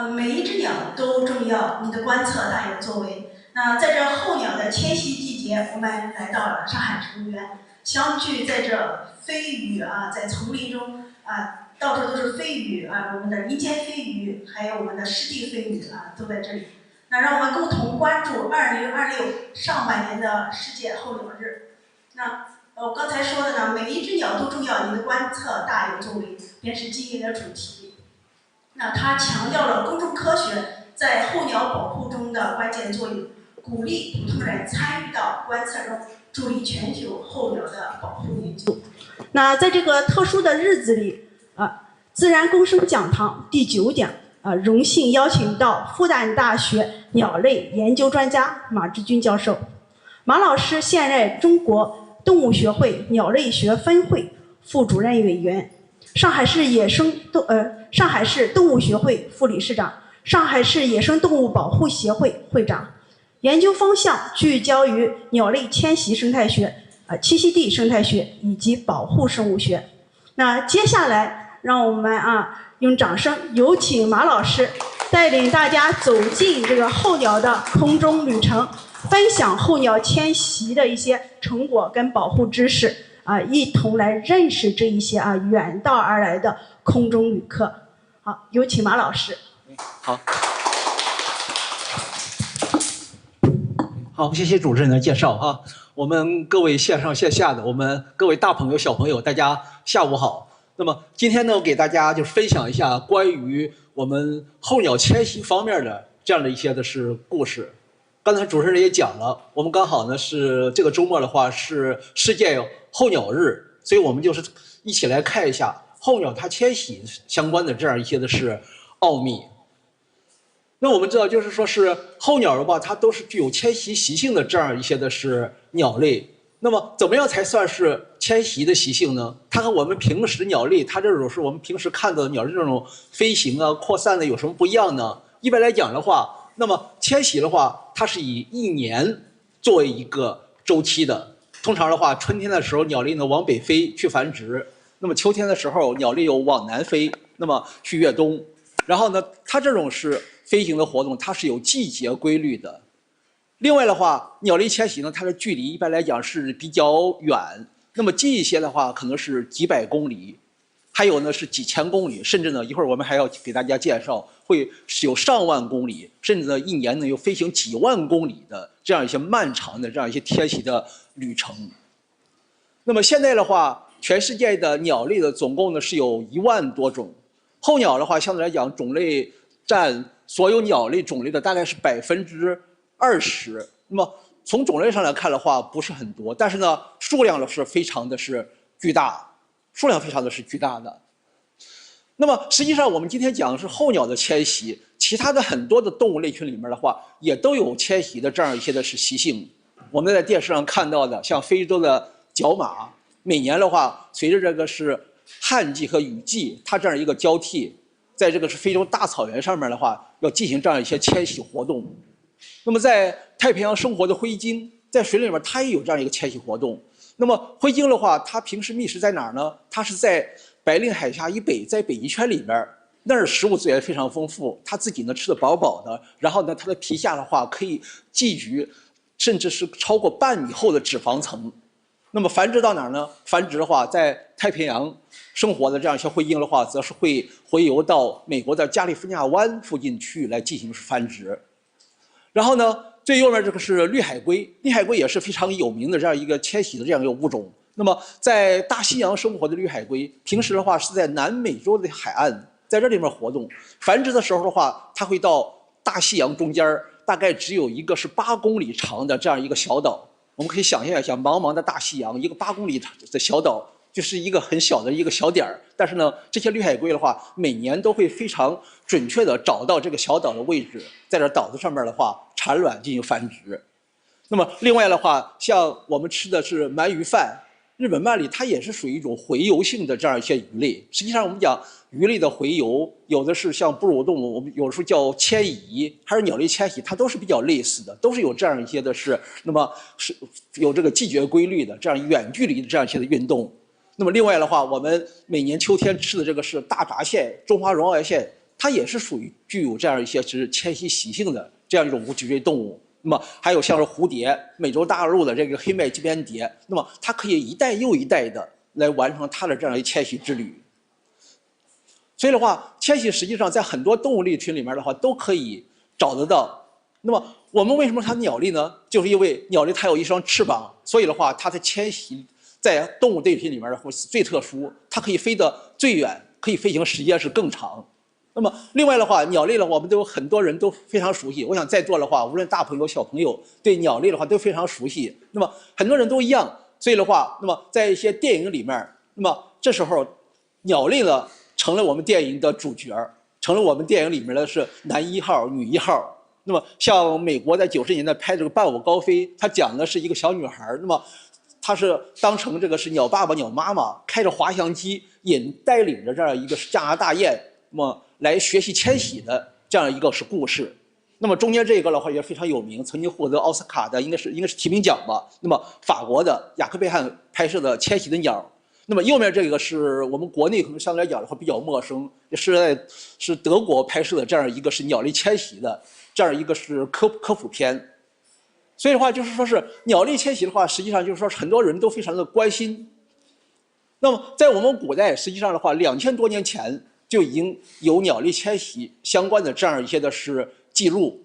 每一只鸟都重要，你的观测大有作为。那在这候鸟的迁徙季节，我们来到了上海植物园，相聚在这飞鱼在丛林中到处都是飞鱼我们的林间飞鱼，还有我们的湿地飞鱼都在这里。那让我们共同关注2026上半年的世界候鸟日。那我刚才说的呢，每一只鸟都重要，你的观测大有作为，便是今年的主题。那它强调了公众科学在候鸟保护中的关键作用，鼓励普通人参与到观测中，助力全球候鸟的保护研究。那在这个特殊的日子里自然共生讲堂第9讲荣幸邀请到复旦大学鸟类研究专家马志军教授。马老师现任中国动物学会鸟类学分会副主任委员，上海市动物学会副理事长，上海市野生动物保护协会会长。研究方向聚焦于鸟类迁徙生态学、栖息地生态学以及保护生物学。那接下来让我们用掌声有请马老师带领大家走进这个候鸟的空中旅程，分享候鸟迁徙的一些成果跟保护知识一同来认识这一些远道而来的空中旅客。好，有请马老师。好，谢谢主持人的介绍我们各位线上线下的，我们各位大朋友小朋友，大家下午好。那么今天呢，我给大家就分享一下关于我们候鸟迁徙方面的这样的一些的是故事。刚才主持人也讲了，我们刚好呢是这个周末的话是世界候鸟日，所以我们就是一起来看一下候鸟它迁徙相关的这样一些的是奥秘。那我们知道，就是说是候鸟的话，它都是具有迁徙习性的这样一些的是鸟类。那么怎么样才算是迁徙的习性呢？它和我们平时鸟类，它这种是我们平时看到的鸟类这种飞行扩散的有什么不一样呢？一般来讲的话，那么迁徙的话，它是以1年作为一个周期的。通常的话，春天的时候鸟类呢往北飞去繁殖，那么秋天的时候鸟类又往南飞，那么去越冬。然后呢，它这种是飞行的活动，它是有季节规律的。另外的话，鸟类迁徙呢，它的距离一般来讲是比较远，那么近一些的话可能是几百公里，还有呢是几千公里，甚至呢一会儿我们还要给大家介绍，会有上万公里，甚至呢1年呢有飞行几万公里的这样一些漫长的这样一些迁徙的旅程。那么现在的话，全世界的鸟类的总共呢是有1万多种，候鸟的话相对来讲种类占所有鸟类种类的大概是20%。那么从种类上来看的话不是很多，但是呢数量呢是非常的是巨大，的。那么实际上我们今天讲的是候鸟的迁徙，其他的很多的动物类群里面的话也都有迁徙的这样一些的是习性。我们在电视上看到的像非洲的角马，每年的话随着这个是旱季和雨季它这样一个交替，在这个是非洲大草原上面的话要进行这样一些迁徙活动。那么在太平洋生活的灰鲸，在水里面它也有这样一个迁徙活动。那么灰鲸的话，它平时觅食在哪儿呢？它是在白令海峡以北，在北极圈里边，那儿食物资源非常丰富，它自己呢吃得饱饱的，然后呢它的皮下的话可以寄居，甚至是超过半米厚的脂肪层。那么繁殖到哪儿呢？繁殖的话，在太平洋生活的这样一些灰鲸的话，则是会洄游到美国的加利福尼亚湾附近区域来进行繁殖。然后呢，最右面这个是绿海龟，绿海龟也是非常有名的这样一个迁徙的这样一个物种。那么在大西洋生活的绿海龟，平时的话是在南美洲的海岸，在这里面活动。繁殖的时候的话，它会到大西洋中间，大概只有一个是8公里长的这样一个小岛。我们可以想象一下，茫茫的大西洋，一个8公里的小岛，就是一个很小的一个小点儿。但是呢，这些绿海龟的话，每年都会非常准确地找到这个小岛的位置，在这岛子上面的话产卵进行繁殖。那么另外的话，像我们吃的是鳗鱼饭，日本鳗里它也是属于一种洄游性的这样一些鱼类。实际上我们讲鱼类的洄游，有的是像哺乳动物，我们有时候叫迁移，还是鸟类迁徙，它都是比较类似的，都是有这样一些的是，那么是有这个季节规律的这样远距离的这样一些的运动。那么另外的话，我们每年秋天吃的这个是大闸蟹、中华绒螯蟹，它也是属于具有这样一些是迁徙习性的这样一种无脊椎动物。那么还有像是蝴蝶，美洲大陆的这个黑麦金边蝶，那么它可以一代又一代的来完成它的这样一迁徙之旅。所以的话，迁徙实际上在很多动物类群里面的话都可以找得到。那么我们为什么它鸟类呢？就是因为鸟类它有一双翅膀，所以的话它的迁徙在动物类群里面的话是最特殊，它可以飞得最远，可以飞行时间是更长。那么另外的话，鸟类的话，我们都有很多人都非常熟悉。我想在座的话，无论大朋友小朋友，对鸟类的话都非常熟悉。那么很多人都一样，所以的话，那么在一些电影里面，那么这时候鸟类呢成了我们电影的主角，成了我们电影里面的是男一号、女一号。那么像美国在90年代拍这个《伴我高飞》，它讲的是一个小女孩，那么她是当成这个是鸟爸爸、鸟妈妈，开着滑翔机带领着这样一个加拿大雁，那么来学习迁徙的这样一个是故事。那么中间这个的话也非常有名，曾经获得奥斯卡的应该是提名奖吧。那么法国的雅克贝汉拍摄的《迁徙的鸟》。那么右面这个是我们国内可能相对来讲的话比较陌生，是德国拍摄的这样一个是鸟类迁徙的这样一个是科普片。所以的话就是说是鸟类迁徙的话，实际上就是说很多人都非常的关心。那么在我们古代实际上的话，2000多年前就已经有鸟类迁徙相关的这样一些的是记录。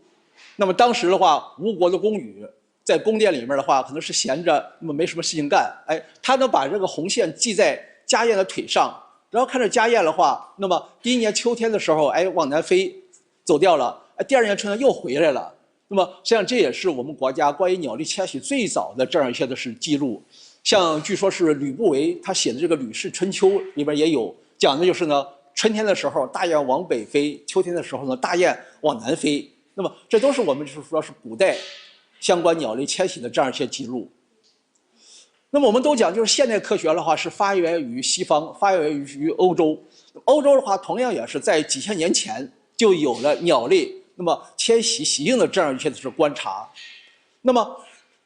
那么当时的话，吴国的宫羽在宫殿里面的话，可能是闲着，那么没什么事情干，哎，他能把这个红线系在家燕的腿上，然后看着家燕的话，那么第一年秋天的时候，哎，往南飞，走掉了，哎，第二年春天又回来了。那么实际上这也是我们国家关于鸟类迁徙最早的这样一些的是记录。像据说是吕不韦他写的这个《吕氏春秋》里边也有讲的，就是呢，春天的时候大雁往北飞，秋天的时候呢大雁往南飞。那么这都是我们就是说是古代相关鸟类迁徙的这样一些记录。那么我们都讲，就是现代科学的话是发源于西方，发源于欧洲。欧洲的话，同样也是在几千年前就有了鸟类那么迁徙习性的这样一些的是观察。那么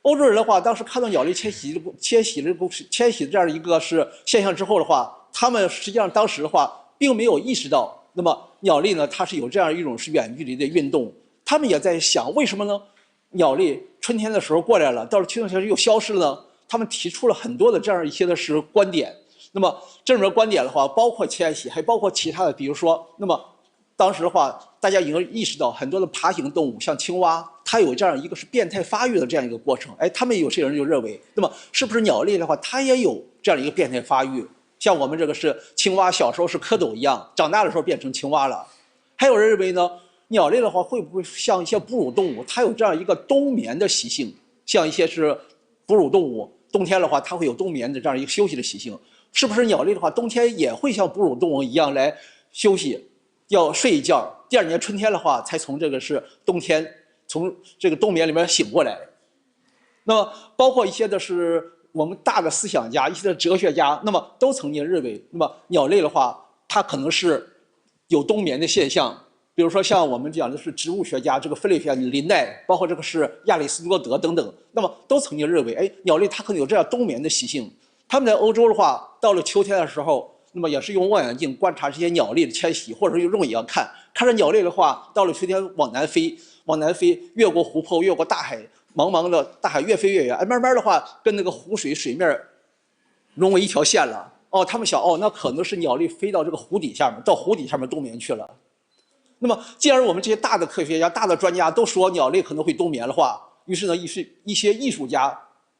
欧洲人的话，当时看到鸟类迁徙的这样一个是现象之后的话，他们实际上当时的话并没有意识到，那么鸟类呢它是有这样一种是远距离的运动。他们也在想，为什么呢？鸟类春天的时候过来了，到了秋天的时候又消失了呢？他们提出了很多的这样一些的是观点。那么这种观点的话，包括迁徙，还包括其他的，比如说，那么当时的话，大家已经意识到很多的爬行动物，像青蛙，它有这样一个是变态发育的这样一个过程。哎，他们有些人就认为，那么是不是鸟类的话，它也有这样一个变态发育？像我们这个是青蛙，小时候是蝌蚪一样，长大的时候变成青蛙了。还有人认为呢，鸟类的话会不会像一些哺乳动物，它有这样一个冬眠的习性？像一些是哺乳动物，冬天的话它会有冬眠的这样一个休息的习性。是不是鸟类的话，冬天也会像哺乳动物一样来休息，要睡一觉，第二年春天的话才从这个是冬天从这个冬眠里面醒过来？那么包括一些的是我们大的思想家，一些的哲学家，那么都曾经认为，那么鸟类的话，它可能是有冬眠的现象。比如说像我们讲的是植物学家，这个弗雷菲林奈，包括这个是亚里士多德等等，那么都曾经认为，哎，鸟类它可能有这样冬眠的习性。他们在欧洲的话，到了秋天的时候，那么也是用望远镜观察这些鸟类的迁徙，或者是用肉眼看着鸟类的话，到了秋天往南飞，越过湖泊，越过大海，茫茫的大海越飞越远，哎，慢慢的话跟那个湖水面融为一条线了。哦，他们想，哦，那可能是鸟类飞到这个湖底下面，到湖底下面冬眠去了。那么，既然我们这些大的科学家、大的专家都说鸟类可能会冬眠的话，于是呢，一些艺术家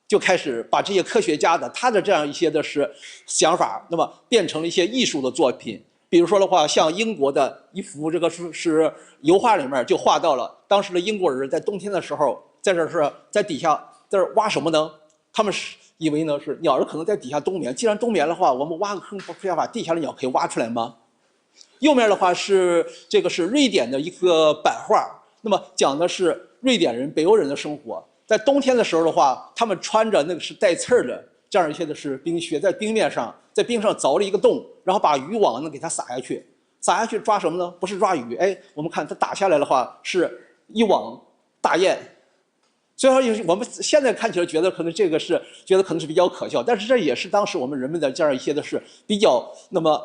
就开始把这些科学家的他的这样一些的是想法，那么变成了一些艺术的作品。比如说的话，像英国的一幅这个是油画里面就画到了当时的英国人在冬天的时候，在这是在底下在这挖什么呢？他们是以为呢是鸟儿可能在底下冬眠，既然冬眠的话，我们挖个坑，不要把地下的鸟可以挖出来吗？右面的话是这个是瑞典的一个版画，那么讲的是瑞典人、北欧人的生活。在冬天的时候的话，他们穿着那个是带刺儿的这样一些的是冰靴，在冰面上，在冰上凿了一个洞，然后把渔网呢给它撒下去，撒下去抓什么呢？不是抓鱼，哎，我们看它打下来的话是一网大雁。虽然说我们现在看起来觉得可能这个是觉得可能是比较可笑，但是这也是当时我们人们的这样一些的是比较那么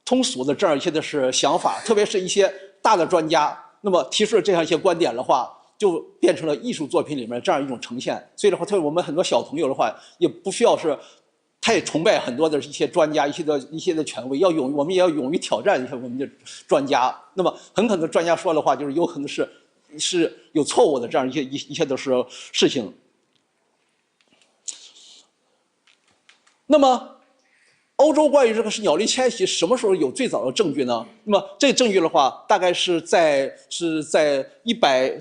通俗的这样一些的是想法，特别是一些大的专家，那么提出了这样一些观点的话，就变成了艺术作品里面这样一种呈现。所以的话，对我们很多小朋友的话，也不需要是太崇拜很多的一些专家、一些的权威，我们也要勇于挑战一下我们的专家。那么很可能专家说的话，就是有可能是有错误的，这样一些都是事情。那么，欧洲关于这个是鸟类迁徙什么时候有最早的证据呢？那么这个证据的话，大概是在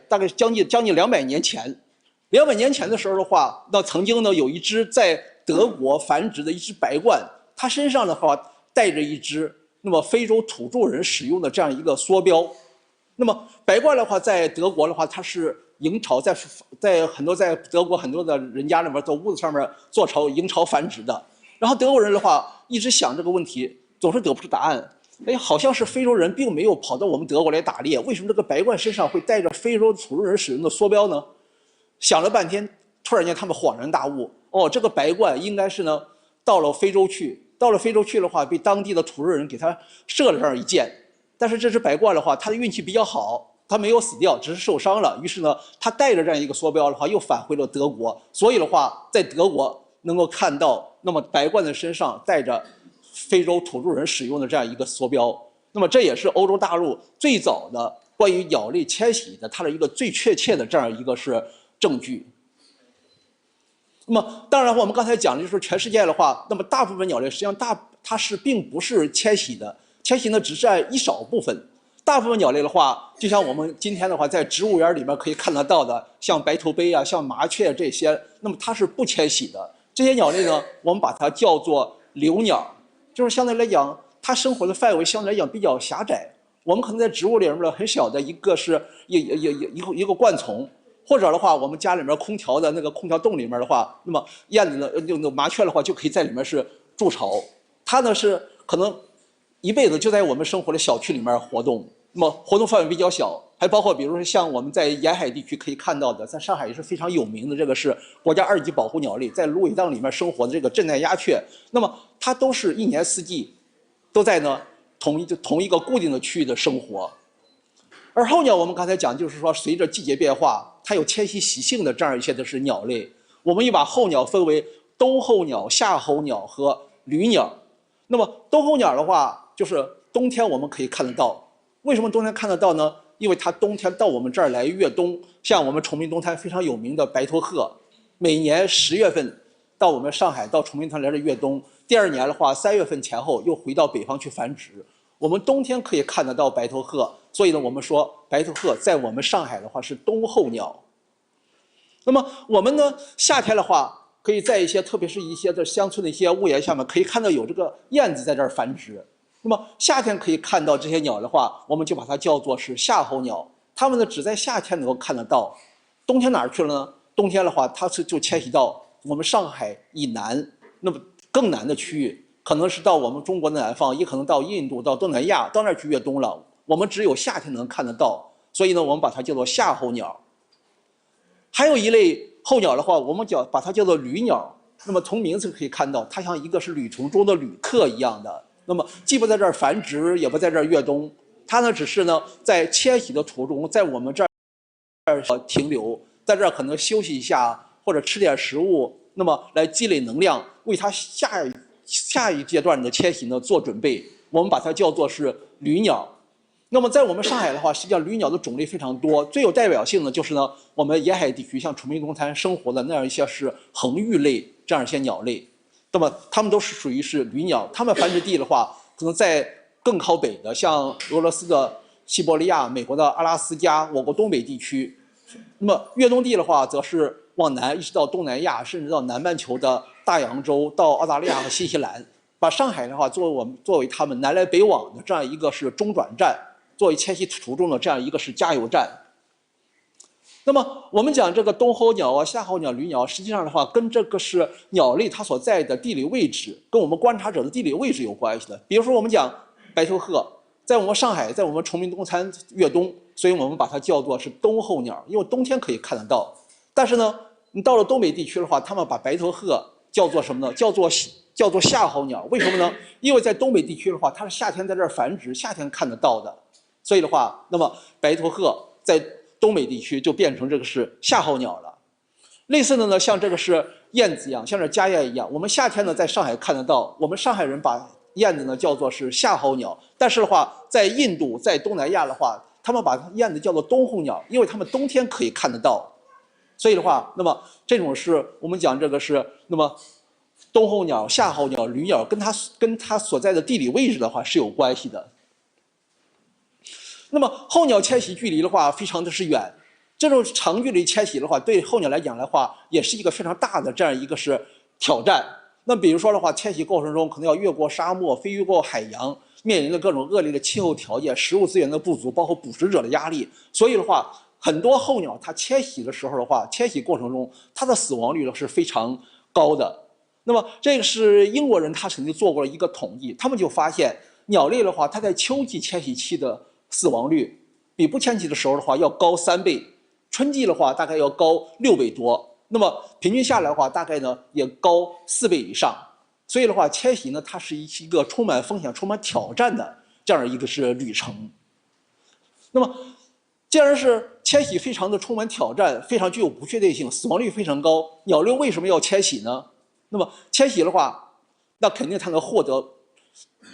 大概将近200年前。200年前的时候的话，那曾经呢有一只在德国繁殖的一只白鹳，它身上的话带着一只那么非洲土著人使用的这样一个梭标。那么白鹳的话，在德国的话，它是营巢在德国很多的人家里面，在屋子上面做巢营巢繁殖的。然后德国人的话一直想这个问题，总是得不出答案。哎，好像是非洲人并没有跑到我们德国来打猎，为什么这个白鹳身上会带着非洲土著人使用的梭标呢？想了半天，突然间他们恍然大悟，哦，这个白鹳应该是呢到了非洲去的话，被当地的土著人给他射了这样一箭。但是这只白鹳的话，它的运气比较好，它没有死掉，只是受伤了。于是呢，它带着这样一个梭标的话，又返回了德国。所以的话，在德国能够看到，那么白鹳的身上带着非洲土著人使用的这样一个梭标。那么这也是欧洲大陆最早的关于鸟类迁徙的它的一个最确切的这样一个是证据。那么当然，我们刚才讲的就是全世界的话，那么大部分鸟类实际上它并不是迁徙的，迁徙呢只占一少部分。大部分鸟类的话，就像我们今天的话，在植物园里面可以看得到的，像白头鹎啊、像麻雀这些，那么它是不迁徙的。这些鸟类呢，我们把它叫做留鸟，就是相对来讲，它生活的范围相对来讲比较狭窄。我们可能在植物里面的很小的一个是一个灌丛。或者的话，我们家里面空调的那个空调洞里面的话，那么燕子呢，那麻雀的话就可以在里面是筑巢。它呢是可能一辈子就在我们生活的小区里面活动，那么活动范围比较小，还包括比如说像我们在沿海地区可以看到的，在上海也是非常有名的，这个是国家2级保护鸟类，在芦苇荡里面生活的这个震旦鸦雀，那么它都是一年四季都在呢同一个固定的区域的生活。而候鸟，我们刚才讲，就是说随着季节变化，它有迁徙习性的这样一些的是鸟类。我们又把候鸟分为冬候鸟、夏候鸟和旅鸟。那么冬候鸟的话，就是冬天我们可以看得到。为什么冬天看得到呢？因为它冬天到我们这儿来越冬，像我们崇明东滩非常有名的白头鹤，每年10月份到我们上海到崇明滩来这越冬，第2年的话3月份前后又回到北方去繁殖。我们冬天可以看得到白头鹤，所以呢，我们说白头鹤在我们上海的话是冬候鸟。那么我们呢，夏天的话，可以在特别是一些的乡村的一些屋檐下面，可以看到有这个燕子在这儿繁殖。那么夏天可以看到这些鸟的话，我们就把它叫做是夏候鸟。它们呢，只在夏天能够看得到，冬天哪儿去了呢？冬天的话，它就迁徙到我们上海以南，那么更南的区域。可能是到我们中国的南方，也可能到印度、到东南亚，到那儿去越冬了。我们只有夏天能看得到，所以呢，我们把它叫做夏候鸟。还有一类候鸟的话，我们把它叫做旅鸟。那么从名字可以看到，它像一个是旅途中的旅客一样的。那么既不在这儿繁殖，也不在这儿越冬，它呢只是呢在迁徙的途中，在我们这儿停留，在这儿可能休息一下，或者吃点食物，那么来积累能量，为它下一阶段的迁徙呢做准备。我们把它叫做是旅鸟。那么在我们上海的话，实际上旅鸟的种类非常多，最有代表性的就是呢我们沿海地区像崇明东滩生活的那样一些是恒玉类这样一些鸟类。那么它们都是属于是旅鸟，它们繁殖地的话，可能在更靠北的，像俄罗斯的西伯利亚、美国的阿拉斯加、我国东北地区。那么越冬地的话，则是往南一直到东南亚，甚至到南半球的大洋洲，到澳大利亚和新西兰。把上海的话作为他们南来北往的这样一个是中转站，作为迁徙途中的这样一个是加油站。那么我们讲这个冬候鸟啊、夏候鸟、旅鸟，实际上的话跟这个是鸟类它所在的地理位置，跟我们观察者的地理位置有关系的。比如说我们讲白头鹤，在我们上海，在我们崇明东滩越冬，所以我们把它叫做是冬候鸟，因为冬天可以看得到。但是呢，你到了东北地区的话，他们把白头鹤叫做什么呢？叫做夏候鸟。为什么呢？因为在东北地区的话，它是夏天在这儿繁殖，夏天看得到的。所以的话，那么白头鹤在东北地区就变成这个是夏候鸟了。类似的呢，像这个是燕子一样，像这家燕一样，我们夏天呢在上海看得到，我们上海人把燕子呢叫做是夏候鸟，但是的话，在印度、在东南亚的话，他们把燕子叫做冬候鸟，因为他们冬天可以看得到。所以的话，那么这种是我们讲这个是那么冬候鸟、夏候鸟、旅鸟跟它所在的地理位置的话是有关系的。那么候鸟迁徙距离的话，非常的是远。这种长距离迁徙的话，对候鸟来讲的话，也是一个非常大的这样一个是挑战。那比如说的话，迁徙过程中可能要越过沙漠、飞越过海洋，面临着各种恶劣的气候条件、食物资源的不足，包括捕食者的压力。所以的话，很多候鸟它迁徙的时候的话，迁徙过程中它的死亡率呢是非常高的。那么这个是英国人他曾经做过一个统计，他们就发现鸟类的话，它在秋季迁徙期的死亡率比不迁徙的时候的话要高3倍。春季的话大概要高6倍多，那么平均下来的话，大概呢也高4倍以上。所以的话，迁徙呢它是一个充满风险、充满挑战的这样一个是旅程。那么，既然是迁徙非常的充满挑战，非常具有不确定性，死亡率非常高，鸟类为什么要迁徙呢？那么迁徙的话，那肯定它能获得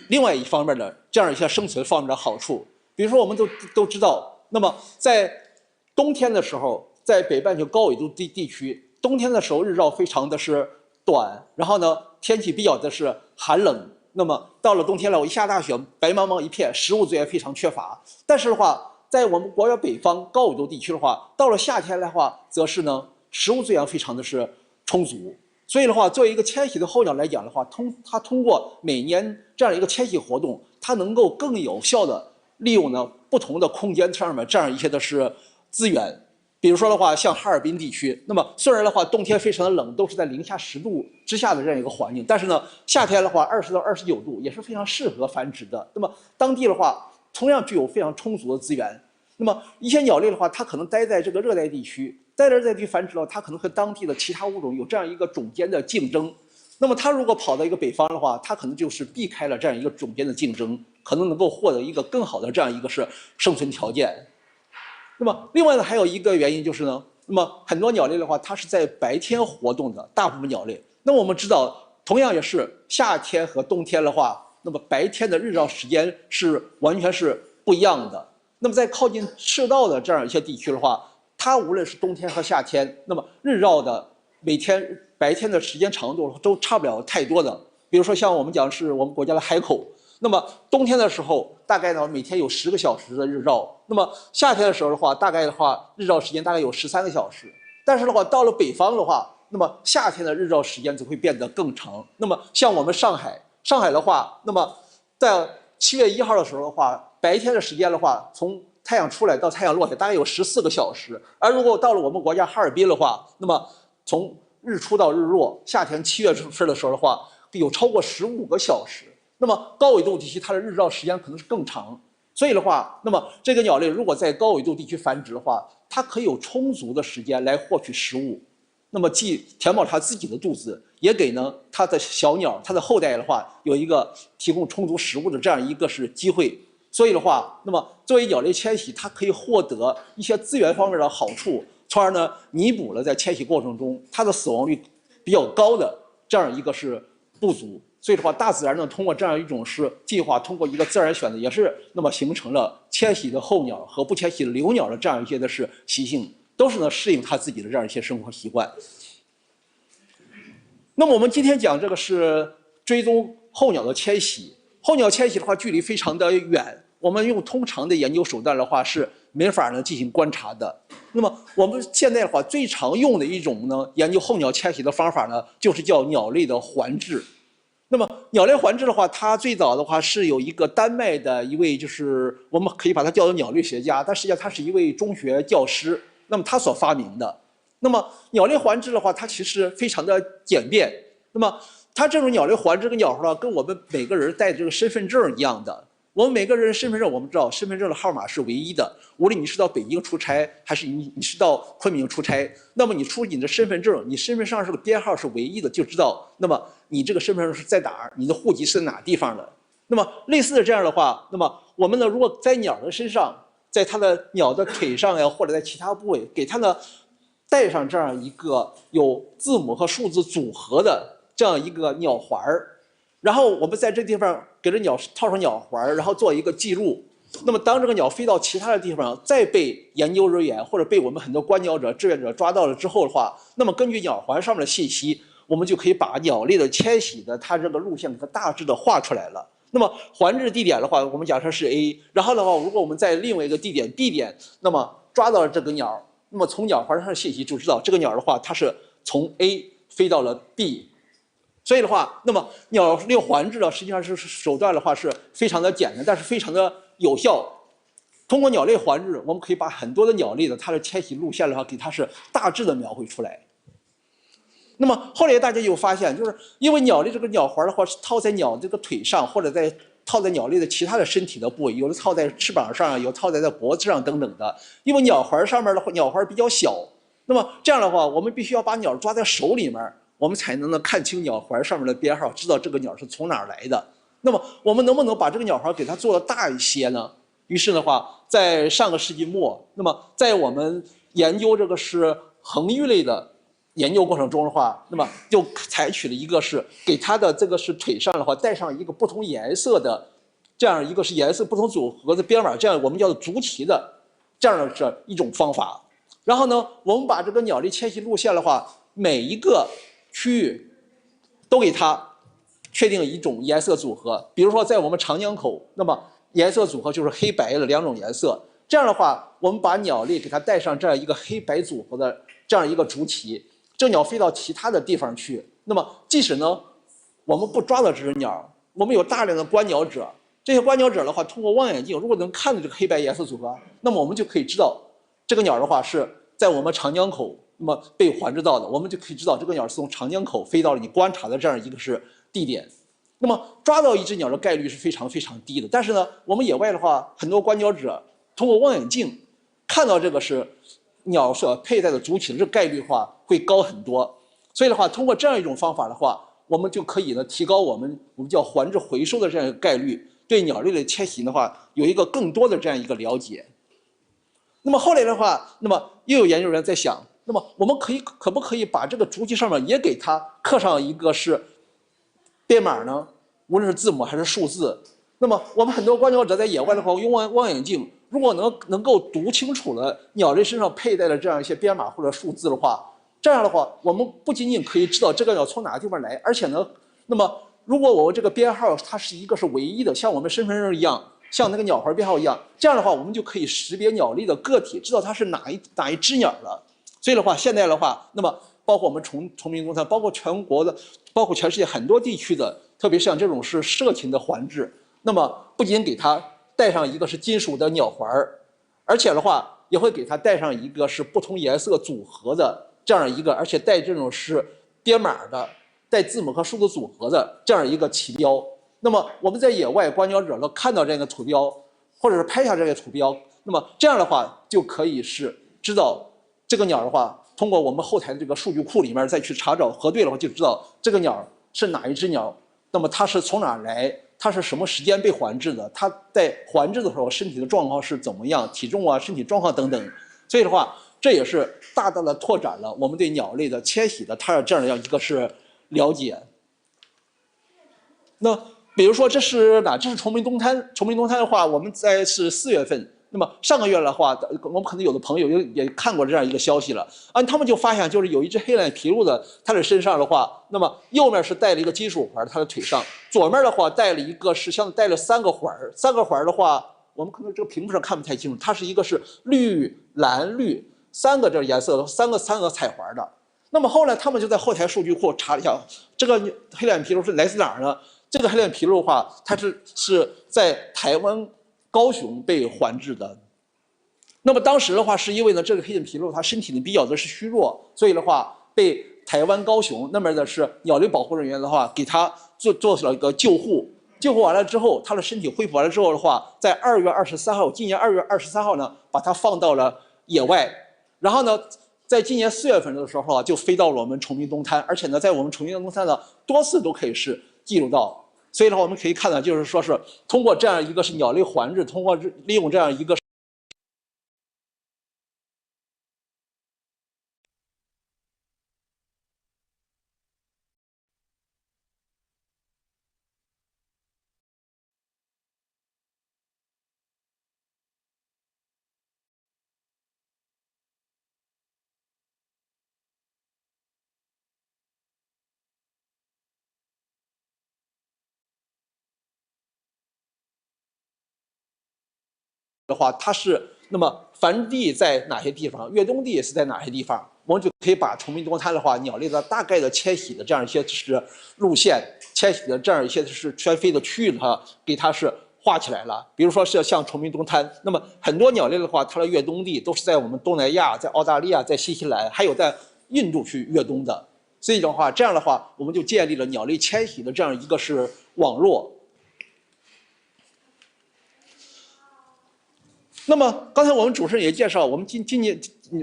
另外一方面的这样一些生存方面的好处。比如说，我们都知道，那么在冬天的时候，在北半球高纬度地区，冬天的时候日照非常的是短，然后呢天气比较的是寒冷。那么到了冬天了，一下大雪，白茫茫一片，食物资源非常缺乏。但是的话，在我们国家北方高纬度地区的话，到了夏天的话，则是呢食物资源非常的是充足。所以的话，作为一个迁徙的候鸟来讲的话，它通过每年这样一个迁徙活动，它能够更有效的利用呢不同的空间上面这样一些的是资源。比如说的话，像哈尔滨地区，那么虽然的话冬天非常的冷，都是在零下10度之下的这样一个环境，但是呢夏天的话20到29度也是非常适合繁殖的。那么当地的话同样具有非常充足的资源。那么一些鸟类的话，它可能待在这个热带地区，在热带地区繁殖的话，它可能和当地的其他物种有这样一个种间的竞争。那么它如果跑到一个北方的话，它可能就是避开了这样一个种间的竞争，可能能够获得一个更好的这样一个是生存条件。那么另外呢，还有一个原因就是呢，那么很多鸟类的话，它是在白天活动的，大部分鸟类。那么我们知道，同样也是夏天和冬天的话，那么白天的日照时间是完全是不一样的。那么在靠近赤道的这样一些地区的话，它无论是冬天和夏天，那么日照的每天白天的时间长度都差不了太多的。比如说像我们讲是我们国家的海口，那么冬天的时候大概呢每天有10个小时的日照，那么夏天的时候的话，大概的话日照时间大概有13个小时。但是的话，到了北方的话，那么夏天的日照时间就会变得更长。那么像我们上海的话，那么在7月1号的时候的话，白天的时间的话，从太阳出来到太阳落下大概有14个小时。而如果到了我们国家哈尔滨的话，那么从日出到日落，夏天7月份的时候的话，有超过15个小时。那么高纬度地区它的日照时间可能是更长。所以的话，那么这个鸟类如果在高纬度地区繁殖的话，它可以有充足的时间来获取食物，那么既填饱它自己的肚子，也给呢它的小鸟、它的后代的话有一个提供充足食物的这样一个是机会。所以的话，那么作为鸟类迁徙，它可以获得一些资源方面的好处，从而呢弥补了在迁徙过程中它的死亡率比较高的这样一个是不足。所以的话，大自然呢通过这样一种是计划，通过一个自然选择，也是那么形成了迁徙的候鸟和不迁徙的留鸟的这样一些的是习性，都是呢适应它自己的这样一些生活习惯。那么我们今天讲这个是追踪候鸟的迁徙。候鸟迁徙的话，距离非常的远，我们用通常的研究手段的话是没法呢进行观察的。那么我们现在的话，最常用的一种呢研究候鸟迁徙的方法呢，就是叫鸟类的环制。那么鸟类环制的话，它最早的话是有一个丹麦的一位，就是我们可以把它叫做鸟类学家，但实际上他是一位中学教师，那么他所发明的。那么鸟类环制的话，它其实非常的简便。那么它这种鸟类环制跟鸟呢，跟我们每个人带这个身份证一样的。我们每个人身份证，我们知道身份证的号码是唯一的，无论你是到北京出差，还是你是到昆明出差，那么你出你的身份证，你身份上这个编号是唯一的，就知道那么你这个身份证是在哪儿，你的户籍是哪地方的。那么类似的这样的话，那么我们呢，如果在鸟的身上，在它的鸟的腿上呀，或者在其他部位，给它呢带上这样一个有字母和数字组合的这样一个鸟环儿，然后我们在这地方给这鸟套上鸟环儿，然后做一个记录。那么当这个鸟飞到其他的地方，再被研究人员或者被我们很多观鸟者、志愿者抓到了之后的话，那么根据鸟环上面的信息，我们就可以把鸟类的迁徙的它这个路线给它大致的画出来了。那么环制地点的话，我们假设是 A， 然后的话，如果我们在另外一个地点 B 点，那么抓到了这个鸟，那么从鸟环上的信息就知道这个鸟的话，它是从 A 飞到了 B。所以的话，那么鸟类环制的实际上是手段的话是非常的简单，但是非常的有效。通过鸟类环制，我们可以把很多的鸟类的它的迁徙路线的话，给它是大致的描绘出来。那么后来大家有发现，就是因为鸟类这个鸟环的话是套在鸟这个腿上，或者套在鸟类的其他的身体的部位，有的套在翅膀上，有套在脖子上等等的。因为鸟环上面的话，鸟环比较小，那么这样的话，我们必须要把鸟抓在手里面，我们才能看清鸟环上面的编号，知道这个鸟是从哪儿来的。那么我们能不能把这个鸟环给它做得大一些呢？于是的话，在上个世纪末，那么在我们研究这个是恒育类的研究过程中的话，那么就采取了一个是给它的这个是腿上的话带上一个不同颜色的这样一个是颜色不同组合的编码，这样我们叫做足旗的这样的这一种方法。然后呢，我们把这个鸟类迁徙路线的话，每一个区域都给它确定一种颜色组合。比如说在我们长江口，那么颜色组合就是黑白的两种颜色。这样的话，我们把鸟类给它带上这样一个黑白组合的这样一个竹旗，这鸟飞到其他的地方去，那么即使呢我们不抓到这只鸟，我们有大量的观鸟者，这些观鸟者的话，通过望远镜如果能看到这个黑白颜色组合，那么我们就可以知道这个鸟的话是在我们长江口那么被环制到的，我们就可以知道这个鸟是从长江口飞到了你观察的这样一个是地点。那么抓到一只鸟的概率是非常非常低的，但是呢，我们野外的话，很多观鸟者通过望远镜看到这个是鸟所佩戴的足旗的这个概率的话会高很多。所以的话，通过这样一种方法的话，我们就可以呢提高我们叫环制回收的这样一个概率，对鸟类的迁徙的话有一个更多的这样一个了解。那么后来的话，那么又有研究人员在想，那么我们可不可以把这个足旗上面也给它刻上一个是编码呢？无论是字母还是数字。那么我们很多观鸟者在野外的话，用望远镜，如果能够读清楚了鸟类身上佩戴的这样一些编码或者数字的话，这样的话，我们不仅仅可以知道这个鸟从哪个地方来，而且呢，那么如果我们这个编号它是一个是唯一的，像我们身份证一样，像那个鸟环编号一样，这样的话，我们就可以识别鸟类的个体，知道它是哪一只鸟了。所以的话，现在的话，那么包括我们崇明公园，包括全国的，包括全世界很多地区的，特别像这种是社禽的环制，那么不仅给它带上一个是金属的鸟环，而且的话也会给它带上一个是不同颜色组合的这样一个，而且带这种是编码的、带字母和数字组合的这样一个旗标。那么我们在野外观鸟者呢看到这个图标，或者是拍下这个图标，那么这样的话就可以是知道这个鸟的话，通过我们后台的这个数据库里面再去查找核对的话，就知道这个鸟是哪一只鸟，那么它是从哪来，它是什么时间被环制的，它在环制的时候身体的状况是怎么样，体重啊、身体状况等等。所以的话，这也是大大的拓展了我们对鸟类的迁徙的它这样一个是了解。那比如说这是哪？这是崇明东滩。崇明东滩的话，我们在是4月份。那么上个月的话，我们可能有的朋友也看过这样一个消息了啊，他们就发现就是有一只黑脸琵鹭的，它的身上的话，那么右面是带了一个金属环，它的腿上；左面的话带了一个是像带了3个环，3个环的话，我们可能这个屏幕上看不太清楚，它是一个是绿、蓝、绿3个这颜色的三个彩环的。那么后来他们就在后台数据库查了一下，这个黑脸琵鹭是来自哪儿呢？这个黑脸琵鹭的话，它是在台湾高雄被环制的。那么当时的话，是因为呢，这个黑脸琵鹭它身体呢比较的是虚弱，所以的话被台湾高雄那边的是鸟类保护人员的话，给它做了一个救护。救护完了之后，它的身体恢复完了之后的话，在2月23号，今年2月23号呢，把它放到了野外，然后呢，在今年4月份的时候啊，就飞到了我们崇明东滩，而且呢，在我们崇明东滩呢，多次都可以是记录到所以的话，我们可以看到，就是说是通过这样一个是鸟类环日，通过利用这样一个的话，它是那么繁殖地在哪些地方，越冬地是在哪些地方，我们就可以把崇明冬滩的话，鸟类的大概的迁徙的这样一些是路线，迁徙的这样一些是圈飞的区域的话，给它是画起来了。比如说是像崇明冬滩，那么很多鸟类的话，它的越冬地都是在我们东南亚、在澳大利亚、在新西兰，还有在印度去越冬的。所以的话，这样的话，我们就建立了鸟类迁徙的这样一个是网络。那么刚才我们主持人也介绍，我们今年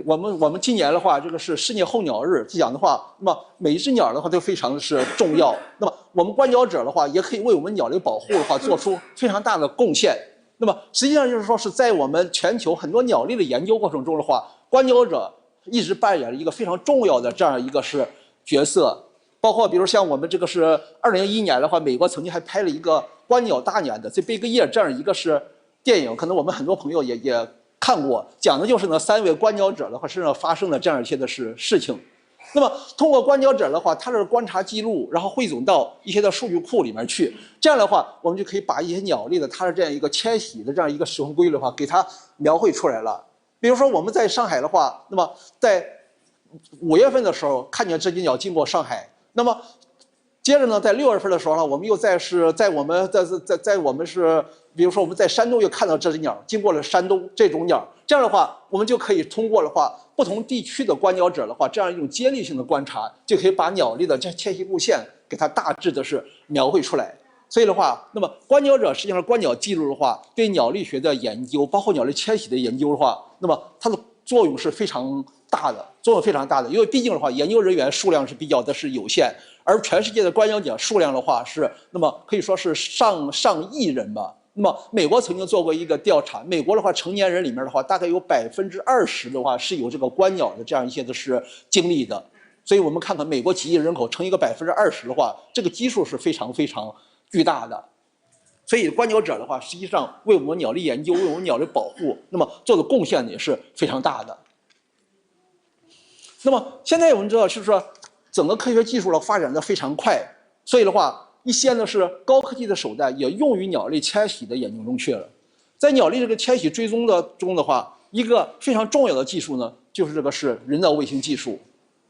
我们今年的话，这个是世界候鸟日，讲的话，那么每一只鸟的话都非常的是重要。那么我们观鸟者的话，也可以为我们鸟类保护的话做出非常大的贡献。那么实际上就是说是在我们全球很多鸟类的研究过程中的话，观鸟者一直扮演了一个非常重要的这样一个是角色。包括比如像我们这个是2011年的话，美国曾经还拍了一个观鸟大年的《The Big Year》这样一个是电影，可能我们很多朋友也看过，讲的就是呢3位观鸟者的话身上发生的这样一些的事情。那么通过观鸟者的话，他的观察记录，然后汇总到一些的数据库里面去，这样的话，我们就可以把一些鸟类的它的这样一个迁徙的这样一个使用规律的话，给它描绘出来了。比如说我们在上海的话，那么在5月份的时候看见这只鸟经过上海，那么接着呢，在6月份的时候呢，我们又在我们是，比如说我们在山东又看到这只鸟经过了山东这种鸟，这样的话，我们就可以通过的话，不同地区的观鸟者的话，这样一种接力性的观察，就可以把鸟类的这迁徙路线给它大致的是描绘出来。所以的话，那么观鸟者实际上观鸟记录的话，对鸟类学的研究，包括鸟类迁徙的研究的话，那么它的作用是非常大的，作用非常大的，因为毕竟的话，研究人员数量是比较的是有限。而全世界的观鸟者数量的话是，那么可以说是上亿人吧。那么美国曾经做过一个调查，美国的话成年人里面的话，大概有20%的话是有这个观鸟的这样一些的是经历的。所以我们看看美国几亿人口乘一个20%的话，这个基数是非常非常巨大的。所以观鸟者的话，实际上为我们鸟类研究、为我们鸟类保护，那么做的贡献也是非常大的。那么现在我们知道，就是说整个科学技术发展的非常快，所以的话，一些呢是高科技的手段也用于鸟类迁徙的研究中去了。在鸟类这个迁徙追踪中的话，一个非常重要的技术呢，就是这个是人造卫星技术。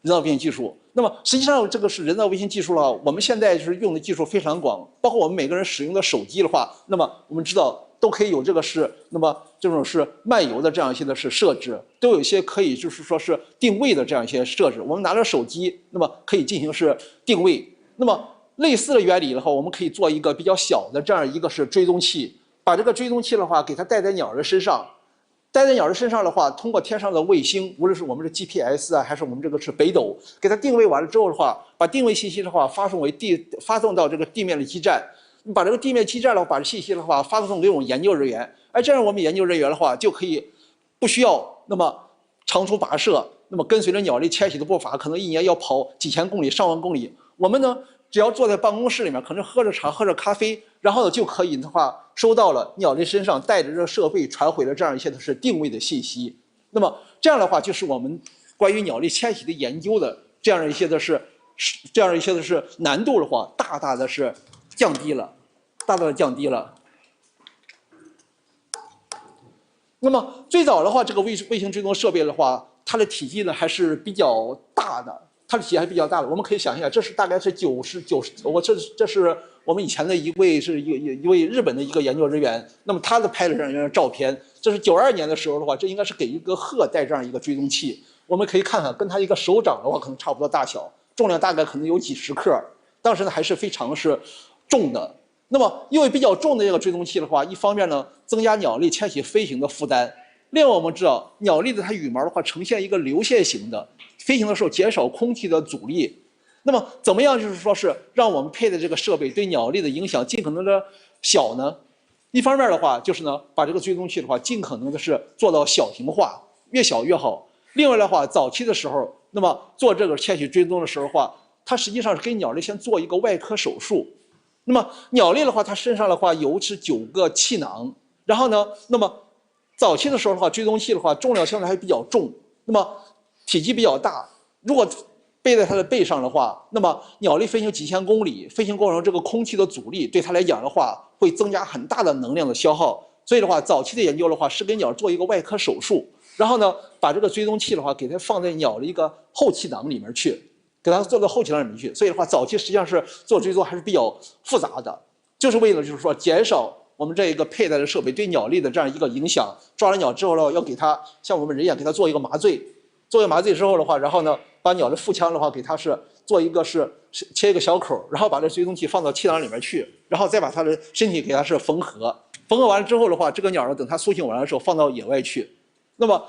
人造卫星技术，那么实际上这个是人造卫星技术的话，我们现在是用的技术非常广，包括我们每个人使用的手机的话，那么我们知道都可以有这个是，那么这种是漫游的这样一些的是设置，都有一些可以就是说是定位的这样一些设置。我们拿着手机，那么可以进行是定位。那么类似的原理的话，我们可以做一个比较小的这样一个是追踪器，把这个追踪器的话给它带在鸟的身上。带在鸟的身上的话，通过天上的卫星，无论是我们的 GPS 啊，还是我们这个是北斗，给它定位完了之后的话，把定位信息的话发送到这个地面的基站，把这个地面基站的话，把这信息的话发送给我们研究人员，而这样我们研究人员的话就可以不需要那么长途跋涉，那么跟随着鸟类迁徙的步伐，可能一年要跑几千公里、上万公里，我们呢只要坐在办公室里面，可能喝着茶、喝着咖啡，然后呢就可以的话收到了鸟类身上带着这个设备传回了这样一些的是定位的信息。那么这样的话，就是我们关于鸟类迁徙的研究的这样一些的是难度的话，大大的是降低了，大大的降低了。那么最早的话，这个卫星追踪设备的话，它的体积呢还是比较大的。它的体积还是比较大的，我们可以想一下，这是大概是90，这是我们以前的一位日本的一个研究人员，那么他的拍的这样一张照片，这是92年的时候的话，这应该是给一个鹤带这样一个追踪器，我们可以看看，跟他一个手掌的话可能差不多大小，重量大概可能有几十克，当时呢还是非常是重的。那么因为比较重的这个追踪器的话，一方面呢增加鸟类迁徙飞行的负担，另外我们知道鸟类的它羽毛的话呈现一个流线型的。飞行的时候减少空气的阻力，那么怎么样就是说是让我们配的这个设备对鸟类的影响尽可能的小呢？一方面的话就是呢，把这个追踪器的话尽可能的是做到小型化，越小越好。另外的话，早期的时候，那么做这个迁徙追踪的时候的话，它实际上是给鸟类先做一个外科手术。那么鸟类的话，它身上的话有是9个气囊，然后呢，那么早期的时候的话，追踪器的话重量相对还比较重，那么体积比较大，如果背在它的背上的话，那么鸟类飞行几千公里，飞行过程中这个空气的阻力对它来讲的话，会增加很大的能量的消耗。所以的话，早期的研究的话是给鸟做一个外科手术，然后呢，把这个追踪器的话给它放在鸟的一个后气囊里面去，给它做到后气囊里面去。所以的话，早期实际上是做追踪还是比较复杂的，就是为了就是说减少我们这一个佩戴的设备对鸟类的这样一个影响。抓了鸟之后呢，要给它像我们人一样给它做一个麻醉。做完麻醉之后的话，然后呢，把鸟的腹腔的话给它是做一个是切一个小口，然后把这追踪器放到气囊里面去，然后再把它的身体给它是缝合。缝合完了之后的话，这个鸟呢，等它苏醒完了之后放到野外去。那么，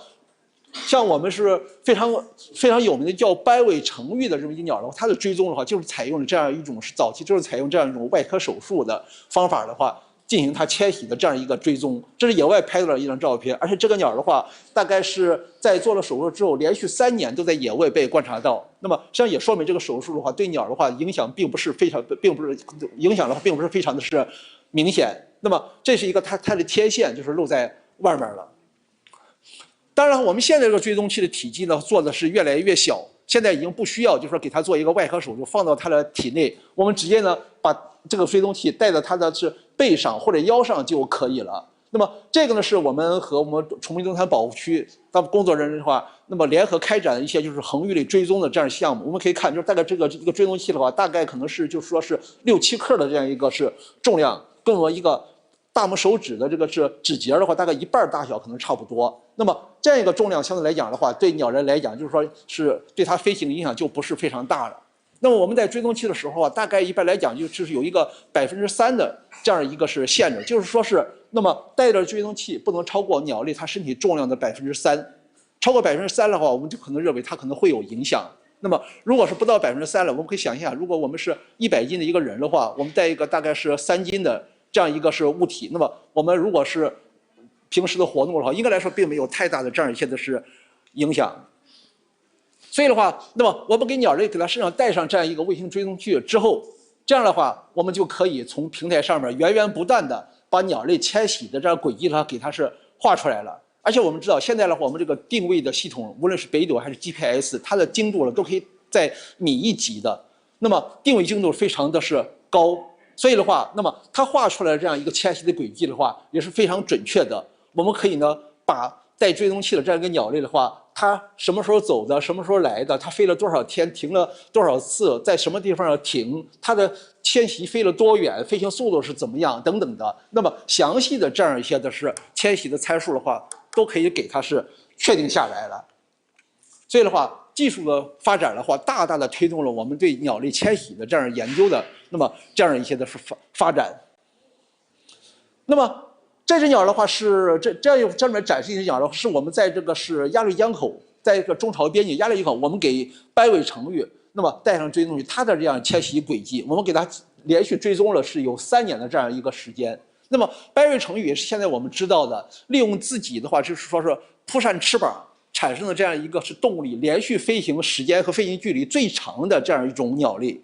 像我们是非常有名的叫斑尾成玉的这么一鸟的话，它的追踪的话就是采用了这样一种是早期就是采用这样一种外科手术的方法的话。进行它迁徙的这样一个追踪，这是野外拍到的一张照片，而且这个鸟的话，大概是在做了手术之后，连续3年都在野外被观察到。那么实际上也说明这个手术的话，对鸟的话影响并不是非常的是明显。那么这是一个它的天线就是露在外面了。当然，我们现在这个追踪器的体积呢，做的是越来越小，现在已经不需要就是说给它做一个外科手术放到它的体内，我们直接呢把这个追踪器带到它的是背上或者腰上就可以了。那么这个呢是我们和我们崇明动物园保护区当工作人员的话，那么联合开展的一些就是恒玉类追踪的这样项目。我们可以看，就是大概这个追踪器的话，大概可能是就是说是6、7克的这样一个是重量，跟我一个大拇手指的这个是指节的话，大概1半大小可能差不多。那么这样一个重量相对来讲的话，对鸟人来讲，就是说是对它飞行影响就不是非常大了。那么我们在追踪器的时候啊，大概一般来讲就是有一个3%的这样一个是限制，就是说是那么带着追踪器不能超过鸟类它身体重量的3%，超过3%的话，我们就可能认为它可能会有影响。那么如果是不到3%了，我们可以想一下，如果我们是100斤的一个人的话，我们带一个大概是3斤的这样一个是物体，那么我们如果是平时的活动的话，应该来说并没有太大的这样一些的是影响。所以的话，那么我们给鸟类给它身上带上这样一个卫星追踪器之后，这样的话，我们就可以从平台上面源源不断的把鸟类迁徙的这样轨迹呢给它是画出来了。而且我们知道，现在的话，我们这个定位的系统，无论是北斗还是 GPS， 它的精度呢都可以在米一级的，那么定位精度非常的是高。所以的话，那么它画出来这样一个迁徙的轨迹的话，也是非常准确的。我们可以呢把带追踪器的这样一个鸟类的话，它什么时候走的，什么时候来的，它飞了多少天，停了多少次，在什么地方要停，它的迁徙飞了多远，飞行速度是怎么样等等的，那么详细的这样一些的是迁徙的参数的话，都可以给它是确定下来了。所以的话，技术的发展的话，大大的推动了我们对鸟类迁徙的这样研究的，那么这样一些的发展。那么这只鸟的话是这样专门展示一只鸟的话，是我们在这个是鸭绿江口，在这个中朝边境鸭绿江口，我们给斑尾成玉那么带上追踪器，它的这样迁徙轨迹，我们给它连续追踪了是有3年的这样一个时间。那么斑尾成玉也是现在我们知道的，利用自己的话就是说是扑扇翅膀产生的这样一个是动力，连续飞行时间和飞行距离最长的这样一种鸟类。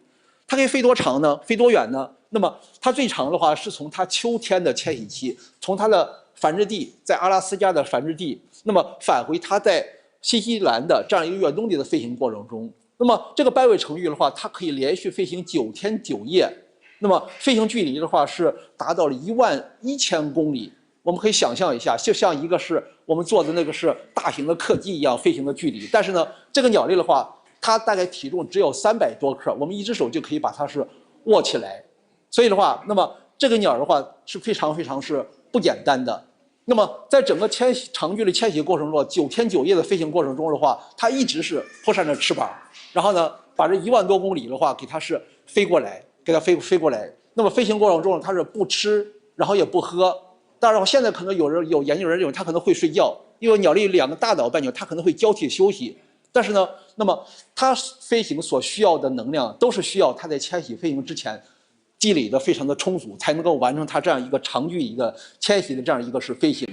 它可以飞多长呢？飞多远呢？那么它最长的话是从它秋天的迁徙期，从它的繁殖地在阿拉斯加的繁殖地，那么返回它在新西兰的这样一个远东地的飞行过程中，那么这个斑尾成玉的话，它可以连续飞行9天9夜，那么飞行距离的话是达到了11000公里。我们可以想象一下，就像一个是我们做的那个是大型的客机一样飞行的距离，但是呢，这个鸟类的话，它大概体重只有300多克，我们一只手就可以把它是握起来。所以的话，那么这个鸟的话是非常是不简单的。那么在整个长距离迁徙过程中，9天9夜的飞行过程中的话，它一直是扑扇着翅膀，然后呢，把这1万多公里的话给它是飞过来，给它飞过来。那么飞行过程中，它是不吃，然后也不喝。当然，现在可能有研究人认为它可能会睡觉，因为鸟类2个大脑半球，它可能会交替休息。但是呢，那么它飞行所需要的能量都是需要它在迁徙飞行之前积累的非常的充足，才能够完成它这样一个长距离的迁徙的这样一个是飞行。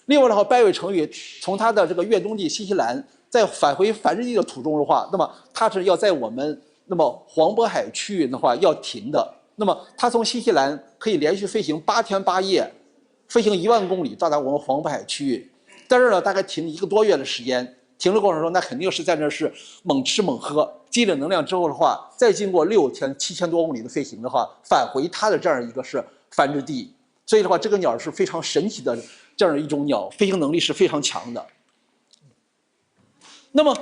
另外的话，拜卫成羽从它的这个越冬地新西兰在返回繁殖地的途中的话，那么它是要在我们那么黄渤海区域的话要停的。那么它从新西兰可以连续飞行8天8夜，飞行1万公里到达我们黄渤海区域，在这儿呢大概停1个多月的时间。停的过程中，那肯定是在那是猛吃猛喝，积累能量之后的话，再经过6天7000多公里的飞行的话，返回它的这样一个是繁殖地。所以的话，这个鸟是非常神奇的这样一种鸟，飞行能力是非常强的。那么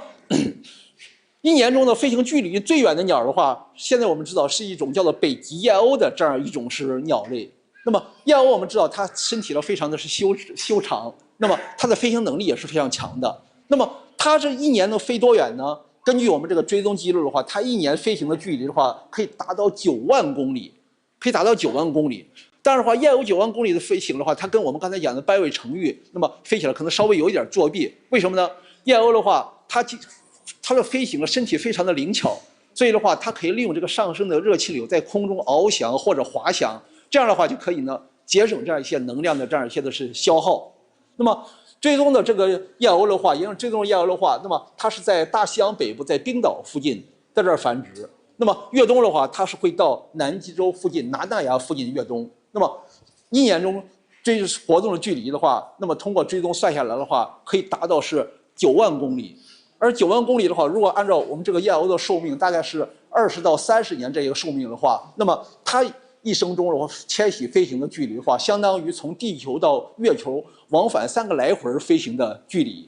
一年中的飞行距离最远的鸟的话，现在我们知道是一种叫做北极燕鸥的这样一种是鸟类。那么燕鸥我们知道它身体呢非常的是修长，那么它的飞行能力也是非常强的。那么它这一年能飞多远呢？根据我们这个追踪记录的话，它一年飞行的距离的话，可以达到9万公里，可以达到9万公里。但是的话，燕鸥9万公里的飞行的话，它跟我们刚才讲的拜卫成羽，那么飞起来可能稍微有一点作弊。为什么呢？燕鸥的话，它的飞行的身体非常的灵巧，所以的话，它可以利用这个上升的热气流在空中翱翔或者滑翔，这样的话就可以呢节省这样一些能量的这样一些的是消耗。那么追踪的这个燕鸥的话，也有追踪燕鸥的话，那么它是在大西洋北部，在冰岛附近，在这儿繁殖。那么越冬的话，它是会到南极洲附近、南大洋附近越冬。那么一年中活动的距离的话，那么通过追踪算下来的话，可以达到是9万公里。而9万公里的话，如果按照我们这个燕鸥的寿命大概是20到30年这一个寿命的话，那么它一生中的话迁徙飞行的距离的话，相当于从地球到月球往返3个来回飞行的距离。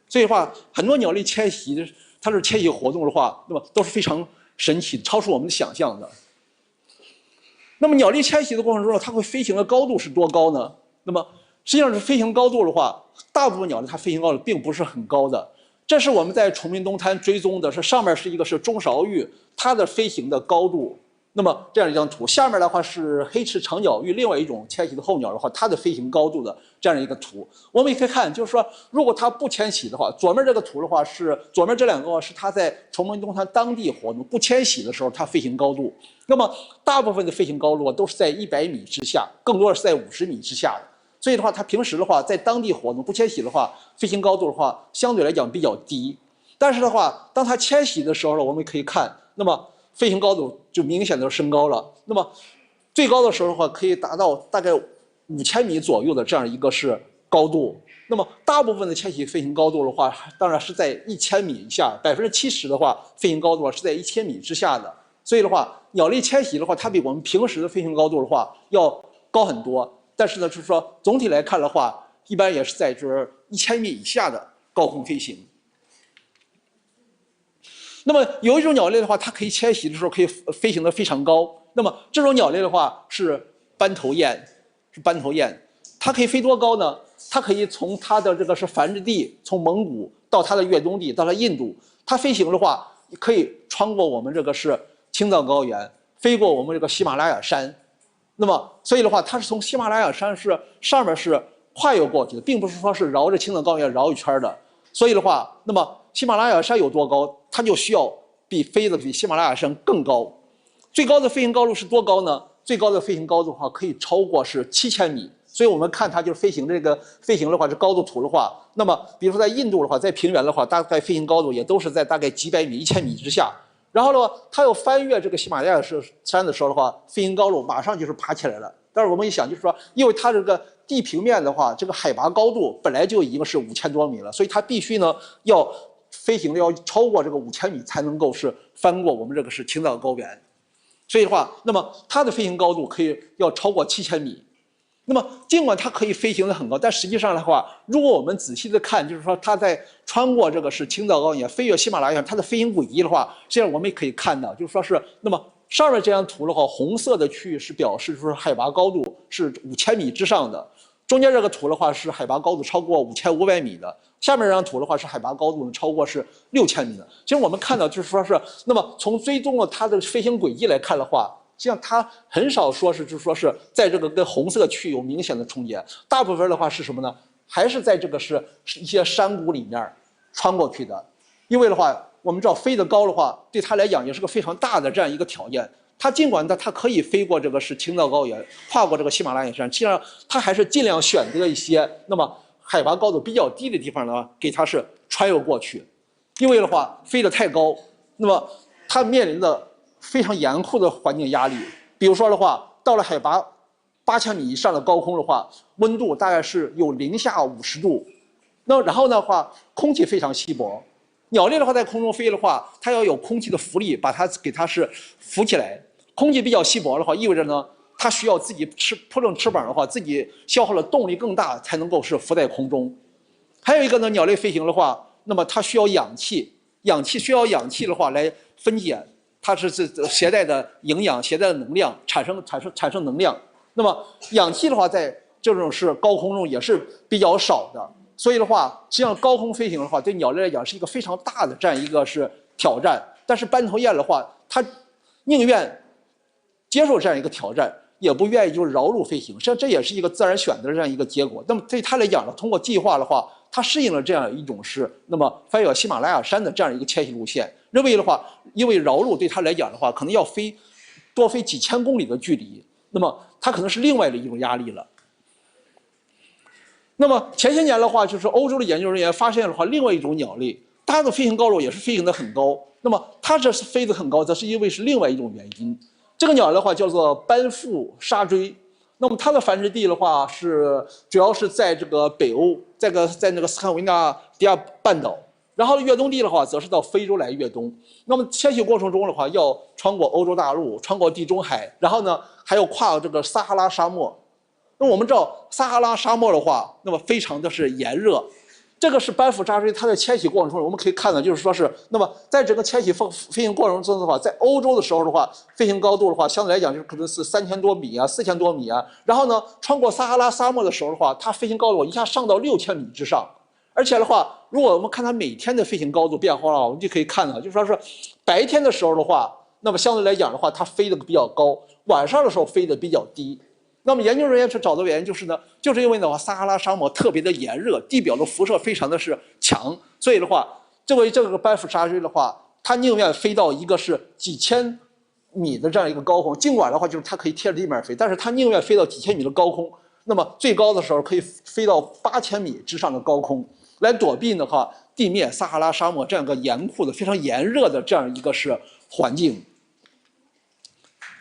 所以的话，很多鸟类迁徙，它是迁徙活动的话，那么都是非常神奇，超出我们的想象的。那么鸟类迁徙的过程中，它会飞行的高度是多高呢？那么实际上是飞行高度的话，大部分鸟类它飞行高度并不是很高的。这是我们在崇明东滩追踪的，是上面是一个是中韶鹬，它的飞行的高度。那么这样一张图，下面的话是黑翅长角鹬，另外一种迁徙的候鸟的话，它的飞行高度的这样一个图。我们也可以看，就是说，如果它不迁徙的话，左面这个图的话是左面这两个是它在崇明东滩当地活动不迁徙的时候它飞行高度。那么大部分的飞行高度都是在100米之下，更多的是在50米之下的。所以的话，它平时的话在当地活动不迁徙的话，飞行高度的话相对来讲比较低。但是的话，当它迁徙的时候呢，我们可以看，那么飞行高度就明显的升高了。那么最高的时候的话，可以达到大概5000米左右的这样一个是高度。那么大部分的迁徙飞行高度的话，当然是在1000米以下，70%的话飞行高度是在1000米之下的。所以的话，鸟类迁徙的话，它比我们平时的飞行高度的话要高很多。但是呢，就是说总体来看的话，一般也是在就是1000米以下的高空飞行。那么有一种鸟类的话，它可以迁徙的时候可以飞行的非常高。那么这种鸟类的话是斑头雁，它可以飞多高呢？它可以从它的这个是繁殖地，从蒙古到它的越冬地，到它印度，它飞行的话可以穿过我们这个是青藏高原，飞过我们这个喜马拉雅山。那么所以的话，它是从喜马拉雅山是上面是跨越过去的，并不是说是绕着青藏高原绕一圈的。所以的话，那么喜马拉雅山有多高，它就需要飞得比喜马拉雅山更高。最高的飞行高度是多高呢？最高的飞行高度的话，可以超过是7000米。所以我们看它就是飞行的话，是高度图的话，那么比如说在印度的话，在平原的话，大概飞行高度也都是在大概几百米、1000米之下。然后呢，它要翻越这个喜马拉雅山的时候的话，飞行高度马上就是爬起来了。但是我们一想，就是说，因为它这个地平面的话，这个海拔高度本来就已经是5000多米了，所以它必须呢要飞行的要超过这个5000米才能够是翻过我们这个是青藏高原。所以的话，那么它的飞行高度可以要超过7000米。那么尽管它可以飞行的很高，但实际上的话，如果我们仔细的看，就是说它在穿过这个是青藏高原、飞越喜马拉雅，它的飞行轨迹的话，实际上我们也可以看到，就是说是那么上面这张图的话，红色的区域是表示说海拔高度是5000米之上的，中间这个图的话是海拔高度超过5500米的，下面这张图的话是海拔高度超过是6000米的。其实我们看到就是说是那么从追踪了它的飞行轨迹来看的话，实际上它很少说是就是说是在这个跟红色区有明显的重叠，大部分的话是什么呢？还是在这个是一些山谷里面穿过去的。因为的话，我们知道飞得高的话，对它来讲也是个非常大的这样一个挑战。它尽管它可以飞过这个是青藏高原，跨过这个喜马拉雅山，实际上它还是尽量选择一些那么海拔高度比较低的地方呢，给它是穿越过去。因为的话飞得太高，那么它面临着非常严酷的环境压力。比如说的话，到了海拔8000米以上的高空的话，温度大概是有零下50度。那然后的话，空气非常稀薄。鸟类的话，在空中飞的话，它要有空气的浮力，把它给它是浮起来。空气比较稀薄的话，意味着呢，它需要自己铺正翅膀的话，自己消耗的动力更大，才能够是浮在空中。还有一个呢，鸟类飞行的话，那么它需要氧气，需要氧气的话来分解，它是携带的营养、携带的能量，产生能量。那么氧气的话，在这种是高空中也是比较少的。所以的话，实际上高空飞行的话，对鸟类来讲是一个非常大的这样一个是挑战。但是斑头雁的话，它宁愿接受这样一个挑战，也不愿意就是绕路飞行。实际上这也是一个自然选择的这样一个结果。那么对它来讲呢，通过计划的话，它适应了这样一种是那么翻越喜马拉雅山的这样一个迁徙路线。认为的话，因为绕路对它来讲的话，可能要多飞几千公里的距离，那么它可能是另外的一种压力了。那么前些年的话，就是欧洲的研究人员发现的话，另外一种鸟类，它的飞行高度也是飞行的很高。那么它这是飞得很高，则是因为是另外一种原因。这个鸟的话叫做斑腹沙锥。那么它的繁殖地的话主要是在这个北欧，在那个斯堪维纳迪亚半岛。然后越冬地的话，则是到非洲来越冬。那么迁徙过程中的话，要穿过欧洲大陆，穿过地中海，然后呢还要跨这个撒哈拉沙漠。那么我们知道撒哈拉沙漠的话，那么非常的是炎热。这个是斑腹沙锥，它在迁徙过程中，我们可以看到，就是说是，那么在整个迁徙飞行过程中的话，在欧洲的时候的话，飞行高度的话，相对来讲就是可能是3000多米啊，4000多米啊。然后呢，穿过撒哈拉沙漠的时候的话，它飞行高度一下上到6000米之上。而且的话，如果我们看它每天的飞行高度变化的话，我们就可以看到，就是说是白天的时候的话，那么相对来讲的话，它飞得比较高，晚上的时候飞得比较低。那么研究人员去找到原因就是呢，就是因为的话，撒哈拉沙漠特别的炎热，地表的辐射非常的是强，所以的话，这个斑腹沙锥的话，它宁愿飞到一个是几千米的这样一个高空，尽管的话就是它可以贴着地面飞，但是它宁愿飞到几千米的高空，那么最高的时候可以飞到8000米之上的高空，来躲避的话地面撒哈拉沙漠这样一个严酷的、非常炎热的这样一个是环境。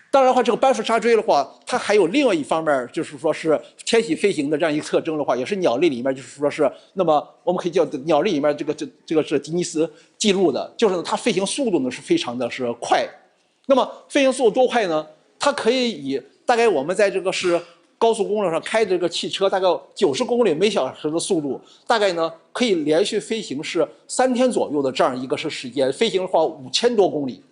当然的话，这个斑腹沙锥的话，它还有另外一方面，就是说是迁徙飞行的这样一个特征的话，也是鸟类里面，就是说是那么我们可以叫鸟类里面这个是吉尼斯记录的，就是呢它飞行速度呢是非常的是快。那么飞行速度多快呢？它可以以大概我们在这个是高速公路上开这个汽车大概90公里每小时的速度，大概呢可以连续飞行是3天左右的这样一个是时间，飞行的话5000多公里。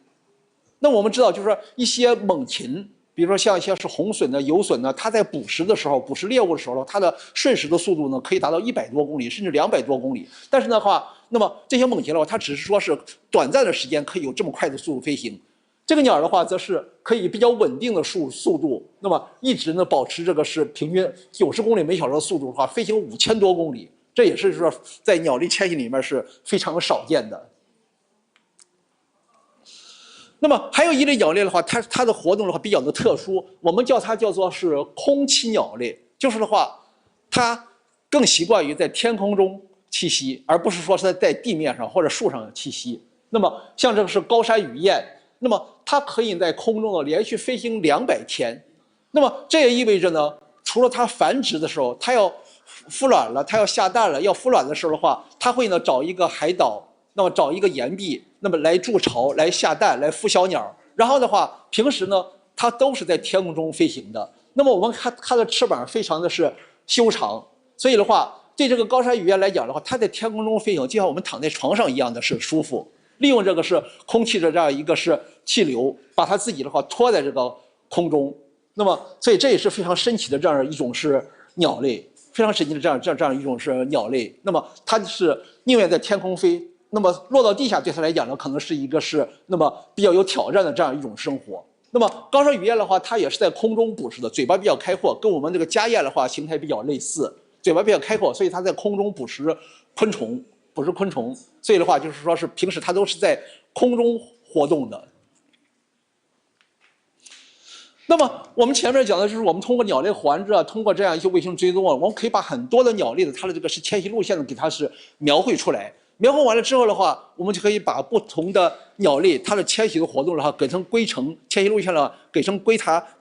那我们知道，就是说一些猛禽，比如说像一些是红隼呢、游隼呢，它在捕食的时候、捕食猎物的时候，它的瞬时的速度呢可以达到100多公里，甚至200多公里。但是的话，那么这些猛禽的话，它只是说是短暂的时间可以有这么快的速度飞行。这个鸟的话，则是可以比较稳定的速度，那么一直呢保持这个是平均90公里每小时的速度的话，飞行5000多公里，这也是说在鸟类迁徙里面是非常少见的。那么还有一类鸟类的话，它的活动的话比较的特殊，我们叫它叫做是空栖鸟类，就是的话，它更习惯于在天空中栖息，而不是说是在地面上或者树上栖息。那么像这个是高山雨燕，那么它可以在空中呢连续飞行200天，那么这也意味着呢，除了它繁殖的时候，它要孵卵了，它要下蛋了，要孵卵的时候的话，它会呢找一个海岛。那么找一个岩壁，那么来筑巢、来下蛋、来孵小鸟。然后的话，平时呢，它都是在天空中飞行的。那么我们看它的翅膀非常的是修长，所以的话，对这个高山雨燕来讲的话，它在天空中飞行，就像我们躺在床上一样的是舒服。利用这个是空气的这样一个是气流，把它自己的话拖在这个空中。那么，所以这也是非常神奇的这样一种是鸟类，非常神奇的这样一种是鸟类。那么它是宁愿在天空飞。那么落到地下对它来讲呢，可能是一个是那么比较有挑战的这样一种生活。那么高山雨燕的话，它也是在空中捕食的，嘴巴比较开阔，跟我们这个家燕的话形态比较类似，嘴巴比较开阔，所以它在空中捕食昆虫。不是昆虫，所以的话就是说是平时它都是在空中活动的。那么我们前面讲的就是我们通过鸟类环制啊，通过这样一些卫星追踪啊，我们可以把很多的鸟类的它的这个是迁徙路线呢给它是描绘出来。描绘完了之后的话，我们就可以把不同的鸟类它的迁徙的活动的话，给它归成迁徙路线了，给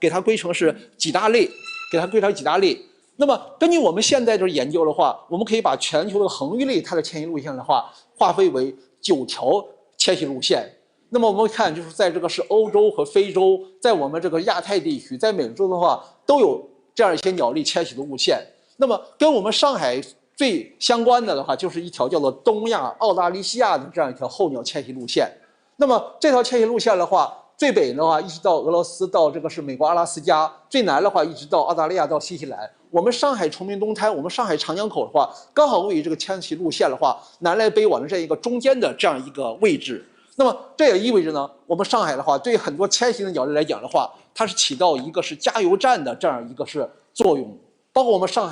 它归成是几大类，给它归成几大类。那么根据我们现在这研究的话，我们可以把全球的恒鱼类它的迁徙路线的话，划分为9条迁徙路线。那么我们看，就是在这个是欧洲和非洲，在我们这个亚太地区，在美洲的话，都有这样一些鸟类迁徙的路线。那么跟我们上海最相关的话，就是一条叫做东亚澳大利西亚的这样一条候鸟迁徙路线。那么这条迁徙路线的话，最北的话一直到俄罗斯，到这个是美国阿拉斯加；最南的话一直到澳大利亚，到新西兰。我们上海崇明东滩，我们上海长江口的话，刚好位于这个迁徙路线的话，南来北往的这样一个中间的这样一个位置。那么这也意味着呢，我们上海的话，对很多迁徙的鸟类来讲的话，它是起到一个是加油站的这样一个是作用。包括我们上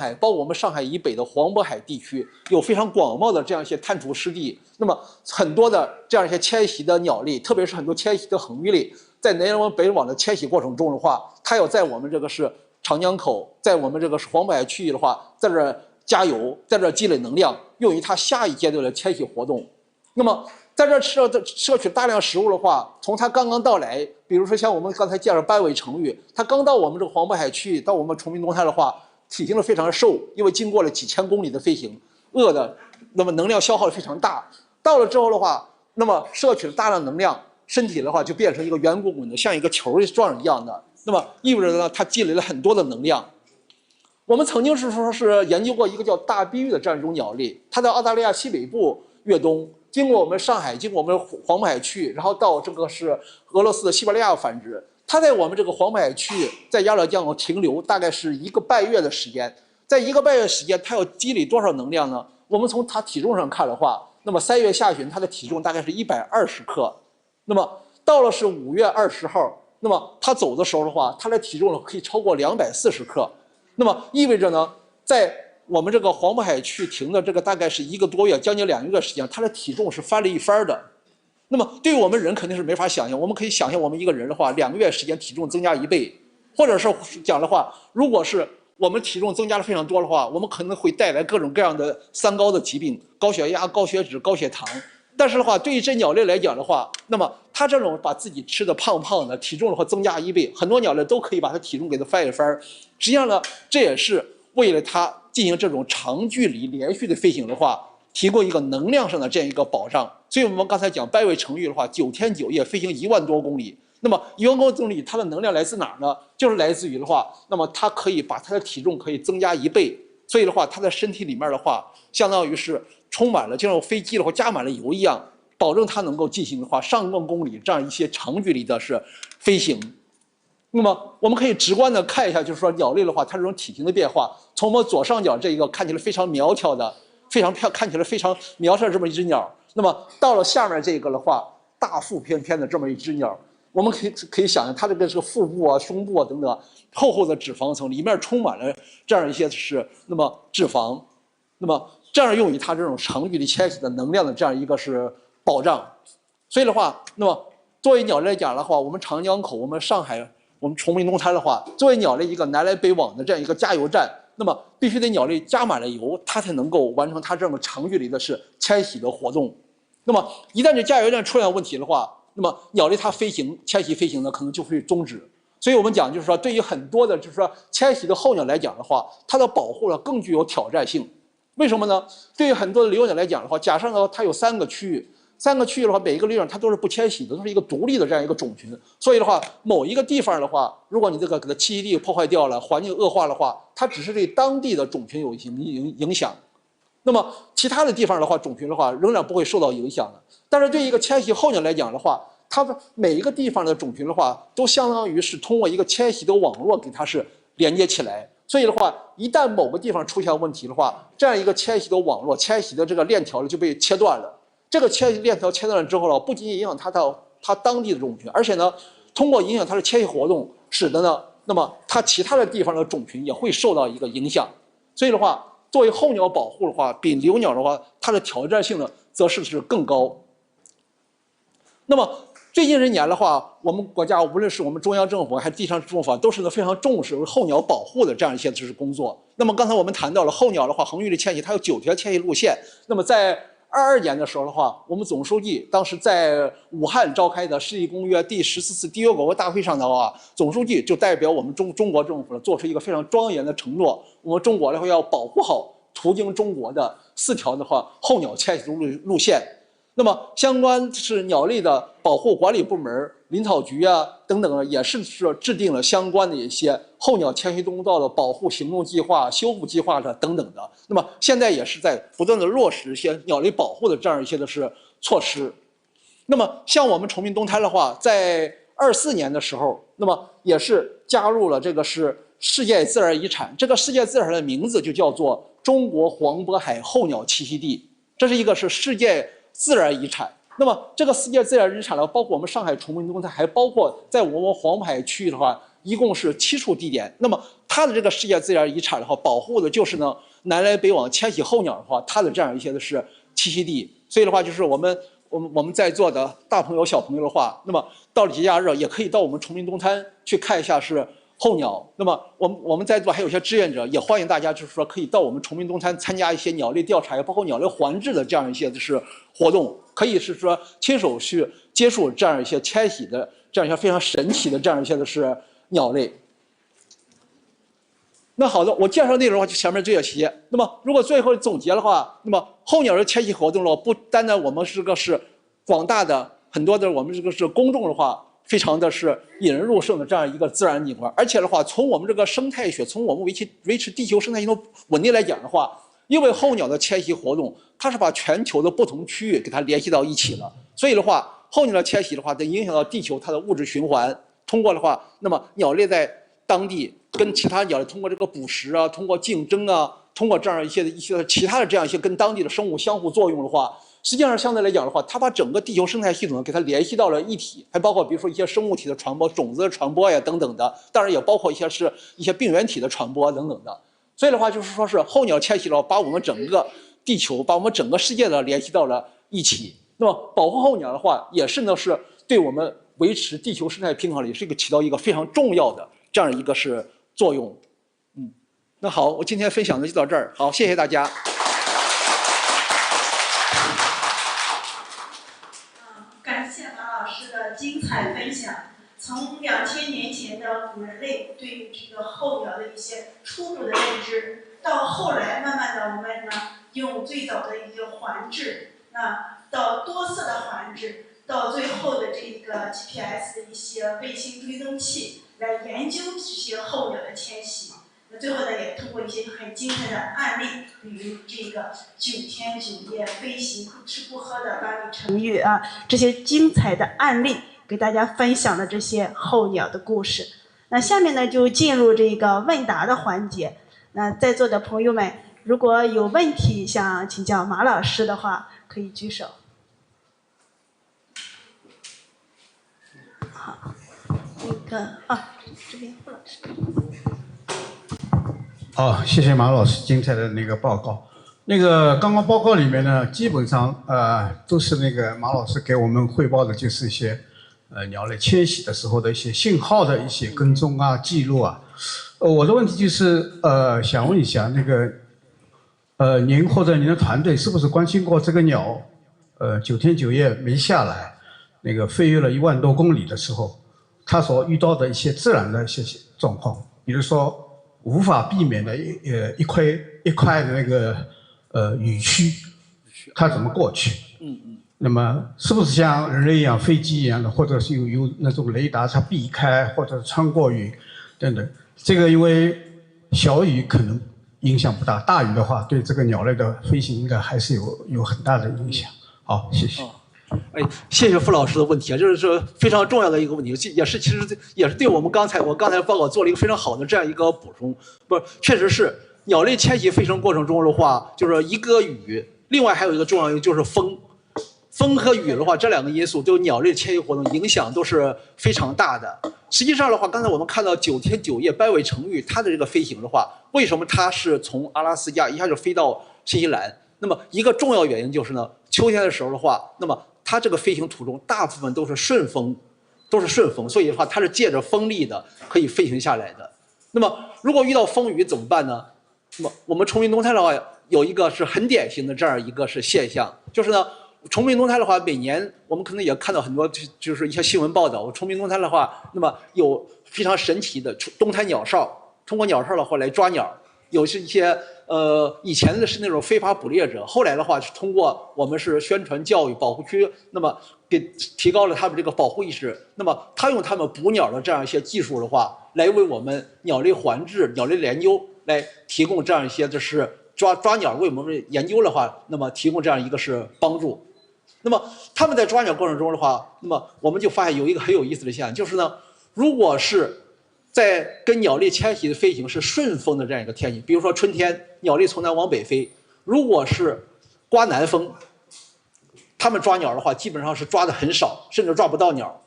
海以北的黄渤海地区，有非常广袤的这样一些探储湿地。那么很多的这样一些迁徙的鸟类，特别是很多迁徙的恒鱼类，在南往北往的迁徙过程中的话，它要在我们这个是长江口，在我们这个是黄渤海区域的话，在这儿加油，在这儿积累能量，用于它下一阶段的迁徙活动。那么在这摄取大量食物的话，从它刚刚到来，比如说像我们刚才介绍斑尾成鱼，它刚到我们这个黄渤海区域，到我们崇明东滩的话，体型非常瘦，因为经过了几千公里的飞行，饿的，那么能量消耗非常大。到了之后的话，那么摄取了大量能量，身体的话就变成一个圆滚滚的，像一个球状一样的。那么意味着呢，它积累了很多的能量。我们曾经是说是研究过一个叫大碧玉的这样一种鸟类，它在澳大利亚西北部越冬。经过我们上海，经过我们黄渤海区，然后到这个是俄罗斯的西伯利亚繁殖。它在我们这个黄渤海区，在鸭绿江停留大概是1个半月的时间。在1个半月时间，它要积累多少能量呢？我们从它体重上看的话，那么3月下旬它的体重大概是120克。那么到了是5月20号，那么它走的时候的话，它的体重可以超过240克。那么意味着呢，在我们这个黄渤海区停的这个大概是1个多月，将近2个月时间，它的体重是翻了一番的。那么对于我们人肯定是没法想象，我们可以想象我们一个人的话，2个月时间体重增加1倍，或者是讲的话，如果是我们体重增加的非常多的话，我们可能会带来各种各样的3高的疾病，高血压、高血脂、高血糖。但是的话，对于这鸟类来讲的话，那么它这种把自己吃的胖胖的，体重的话增加1倍，很多鸟类都可以把它体重给它翻一番。实际上呢，这也是为了它进行这种长距离连续的飞行的话，提供一个能量上的这样一个保障。所以我们刚才讲斑尾成鱼的话，9天9夜飞行1万多公里。那么1万多公里，它的能量来自哪儿呢？就是来自于的话，那么它可以把它的体重可以增加1倍。所以的话，它的身体里面的话，相当于是充满了，就像飞机的话加满了油一样，保证它能够进行的话上万公里这样一些长距离的是飞行。那么我们可以直观的看一下，就是说鸟类的话，它这种体型的变化，从我们左上角这一个看起来非常苗条的、看起来非常苗条的这么一只鸟，那么到了下面这个的话，大腹翩翩的这么一只鸟，我们可以想象它这个腹部啊、胸部啊等等厚厚的脂肪层，里面充满了这样一些是那么脂肪，那么这样用于它这种长距离迁徙的能量的这样一个是保障。所以的话，那么作为鸟类来讲的话，我们长江口、我们上海、我们崇明东滩的话，作为鸟类一个南来北往的这样一个加油站，那么必须得鸟类加满了油，它才能够完成它这么长距离的是迁徙的活动。那么一旦这加油站出现问题的话，那么鸟类它迁徙飞行呢，可能就会终止。所以我们讲就是说，对于很多的就是说迁徙的候鸟来讲的话，它的保护呢更具有挑战性。为什么呢？对于很多的留鸟来讲的话，假设呢它有3个区域。3个区域的话，每一个留鸟它都是不迁徙的，都是一个独立的这样一个种群。所以的话，某一个地方的话，如果你这个给它栖息地破坏掉了，环境恶化的话，它只是对当地的种群有影响。那么其他的地方的话，种群的话仍然不会受到影响的。但是对一个迁徙候鸟来讲的话，它的每一个地方的种群的话，都相当于是通过一个迁徙的网络给它是连接起来。所以的话，一旦某个地方出现问题的话，这样一个迁徙的网络、迁徙的这个链条就被切断了。这个迁徙链条切断了之后呢，不仅仅影响它当地的种群，而且呢，通过影响它的迁徙活动，使得呢，那么它其他的地方的种群也会受到一个影响。所以的话，作为候鸟保护的话，比留鸟的话，它的挑战性呢，则是更高。那么最近这年的话，我们国家无论是我们中央政府还是地方政府，都是非常重视候鸟保护的这样一些工作。那么刚才我们谈到了候鸟的话，恒玉的迁徙，它有9条迁徙路线。那么在22年的时候的话，我们总书记当时在武汉召开的世纪公约第14次缔约国会大会上的话，总书记就代表我们中国政府呢，做出一个非常庄严的承诺，我们中国的话要保护好途经中国的4条的话候鸟迁徙路线。那么相关是鸟类的保护管理部门、林草局啊等等，也是制定了相关的一些候鸟迁徙通道的保护行动计划、修复计划的等等的。那么现在也是在不断的落实一些鸟类保护的这样一些措施。那么像我们崇明东滩的话，在24年的时候，那么也是加入了这个是世界自然遗产，这个世界自然的名字就叫做中国黄渤海候鸟栖息地，这是一个是世界自然遗产。那么这个世界自然遗产呢，包括我们上海崇明东滩，还包括在我们黄渤海区域的话，一共是7处地点。那么它的这个世界自然遗产的话，保护的就是呢南来北往迁徙候鸟的话，它的这样一些的是栖息地。所以的话，就是我们在座的大朋友小朋友的话，那么到了节假日也可以到我们崇明东滩去看一下是候鸟。那么我们在座还有一些志愿者，也欢迎大家就是说可以到我们崇明东滩参加一些鸟类调查，也包括鸟类环治的这样一些就是活动，可以是说亲手去接触这样一些迁徙的这样一些非常神奇的这样一些的是鸟类。那好的，我介绍内容的话就前面这些。那么如果最后总结的话，那么候鸟的迁徙活动的话，不单单我们是广大的很多的我们是公众的话，非常的是引人入胜的这样一个自然景观。而且的话，从我们这个生态学，从我们维持地球生态系统稳定来讲的话，因为候鸟的迁徙活动，它是把全球的不同区域给它联系到一起了。所以的话，候鸟的迁徙的话，得影响到地球它的物质循环。通过的话，那么鸟类在当地跟其他鸟类通过这个捕食啊，通过竞争啊，通过这样一些其他的这样一些跟当地的生物相互作用的话，实际上相对来讲的话，它把整个地球生态系统给它联系到了一体，还包括比如说一些生物体的传播、种子的传播呀等等的，当然也包括一些病原体的传播等等的。所以的话，就是说是候鸟迁徙了，把我们整个地球、把我们整个世界的联系到了一起。那么保护候鸟的话，也是呢是对我们维持地球生态平衡也是起到一个非常重要的这样一个是作用。那好，我今天分享的就到这儿，好，谢谢大家。感谢马老师的精彩分享。从2000年前的古人类对于这个候鸟的一些初步的认知，到后来慢慢的我们呢用最早的一个环治，到多色的环治，到最后的这个 GPS 的一些卫星追踪器来研究这些候鸟的迁徙。那最后呢，也通过一些很精彩的案例，比如这个9天9夜飞行不吃不喝的八米成玉啊，这些精彩的案例给大家分享了这些候鸟的故事。那下面呢，就进入这个问答的环节。那在座的朋友们，如果有问题想请教马老师的话，可以举手。好，这边傅老师。好，谢谢马老师精彩的那个报告。刚刚报告里面呢，基本上都是马老师给我们汇报的，就是一些鸟类迁徙的时候的一些信号的一些跟踪啊、记录啊。我的问题就是想问一下您或者您的团队是不是关心过这个鸟9天9夜没下来，飞越了1万多公里的时候，它所遇到的一些自然的一些状况，比如说无法避免的一块的雨区，它怎么过去？那么是不是像人类一样飞机一样的，或者是有那种雷达它避开，或者穿过云等等？这个因为小雨可能影响不大，大雨的话对这个鸟类的飞行应该还是有很大的影响。好，谢谢。谢谢傅老师的问题啊，这是非常重要的一个问题，其实也是对我刚才报告做了一个非常好的这样一个补充。确实是鸟类迁徙飞行过程中的话，就是一个雨，另外还有一个重要因素就是风风和雨的话，这两个因素对鸟类迁徙活动影响都是非常大的。实际上的话，刚才我们看到9天9夜斑尾成玉它的这个飞行的话，为什么它是从阿拉斯加一下就飞到新西兰？那么一个重要原因就是呢，秋天的时候的话，那么它这个飞行途中大部分都是顺风，所以的话它是借着风力的可以飞行下来的。那么如果遇到风雨怎么办呢？那么我们崇明冬胎的话，有一个是很典型的这样一个是现象，就是呢。崇明冬胎的话，每年我们可能也看到很多，就是一些新闻报道。崇明冬胎的话，那么有非常神奇的冬胎鸟哨，通过鸟哨的话来抓鸟。有是一些以前的是那种非法捕猎者，后来的话是通过我们是宣传教育保护区，那么给提高了他们这个保护意识。那么他用他们捕鸟的这样一些技术的话，来为我们鸟类环治、鸟类研究来提供这样一些就是抓鸟为我们研究的话，那么提供这样一个是帮助。那么他们在抓鸟过程中的话，那么我们就发现有一个很有意思的现象，就是呢，如果是在跟鸟类迁徙的飞行是顺风的这样一个天气，比如说春天鸟类从南往北飞，如果是刮南风，他们抓鸟的话基本上是抓的很少，甚至抓不到鸟。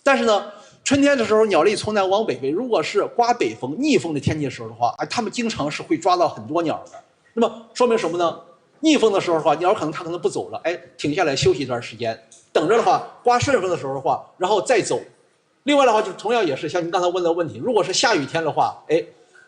但是呢，春天的时候鸟类从南往北飞，如果是刮北风逆风的天气的时候的话，他们经常是会抓到很多鸟的。那么说明什么呢？逆风的时候的话，鸟可能不走了，停下来休息一段时间，等着的话，刮顺风的时候的话，然后再走。另外的话，就同样也是像您刚才问的问题，如果是下雨天的话，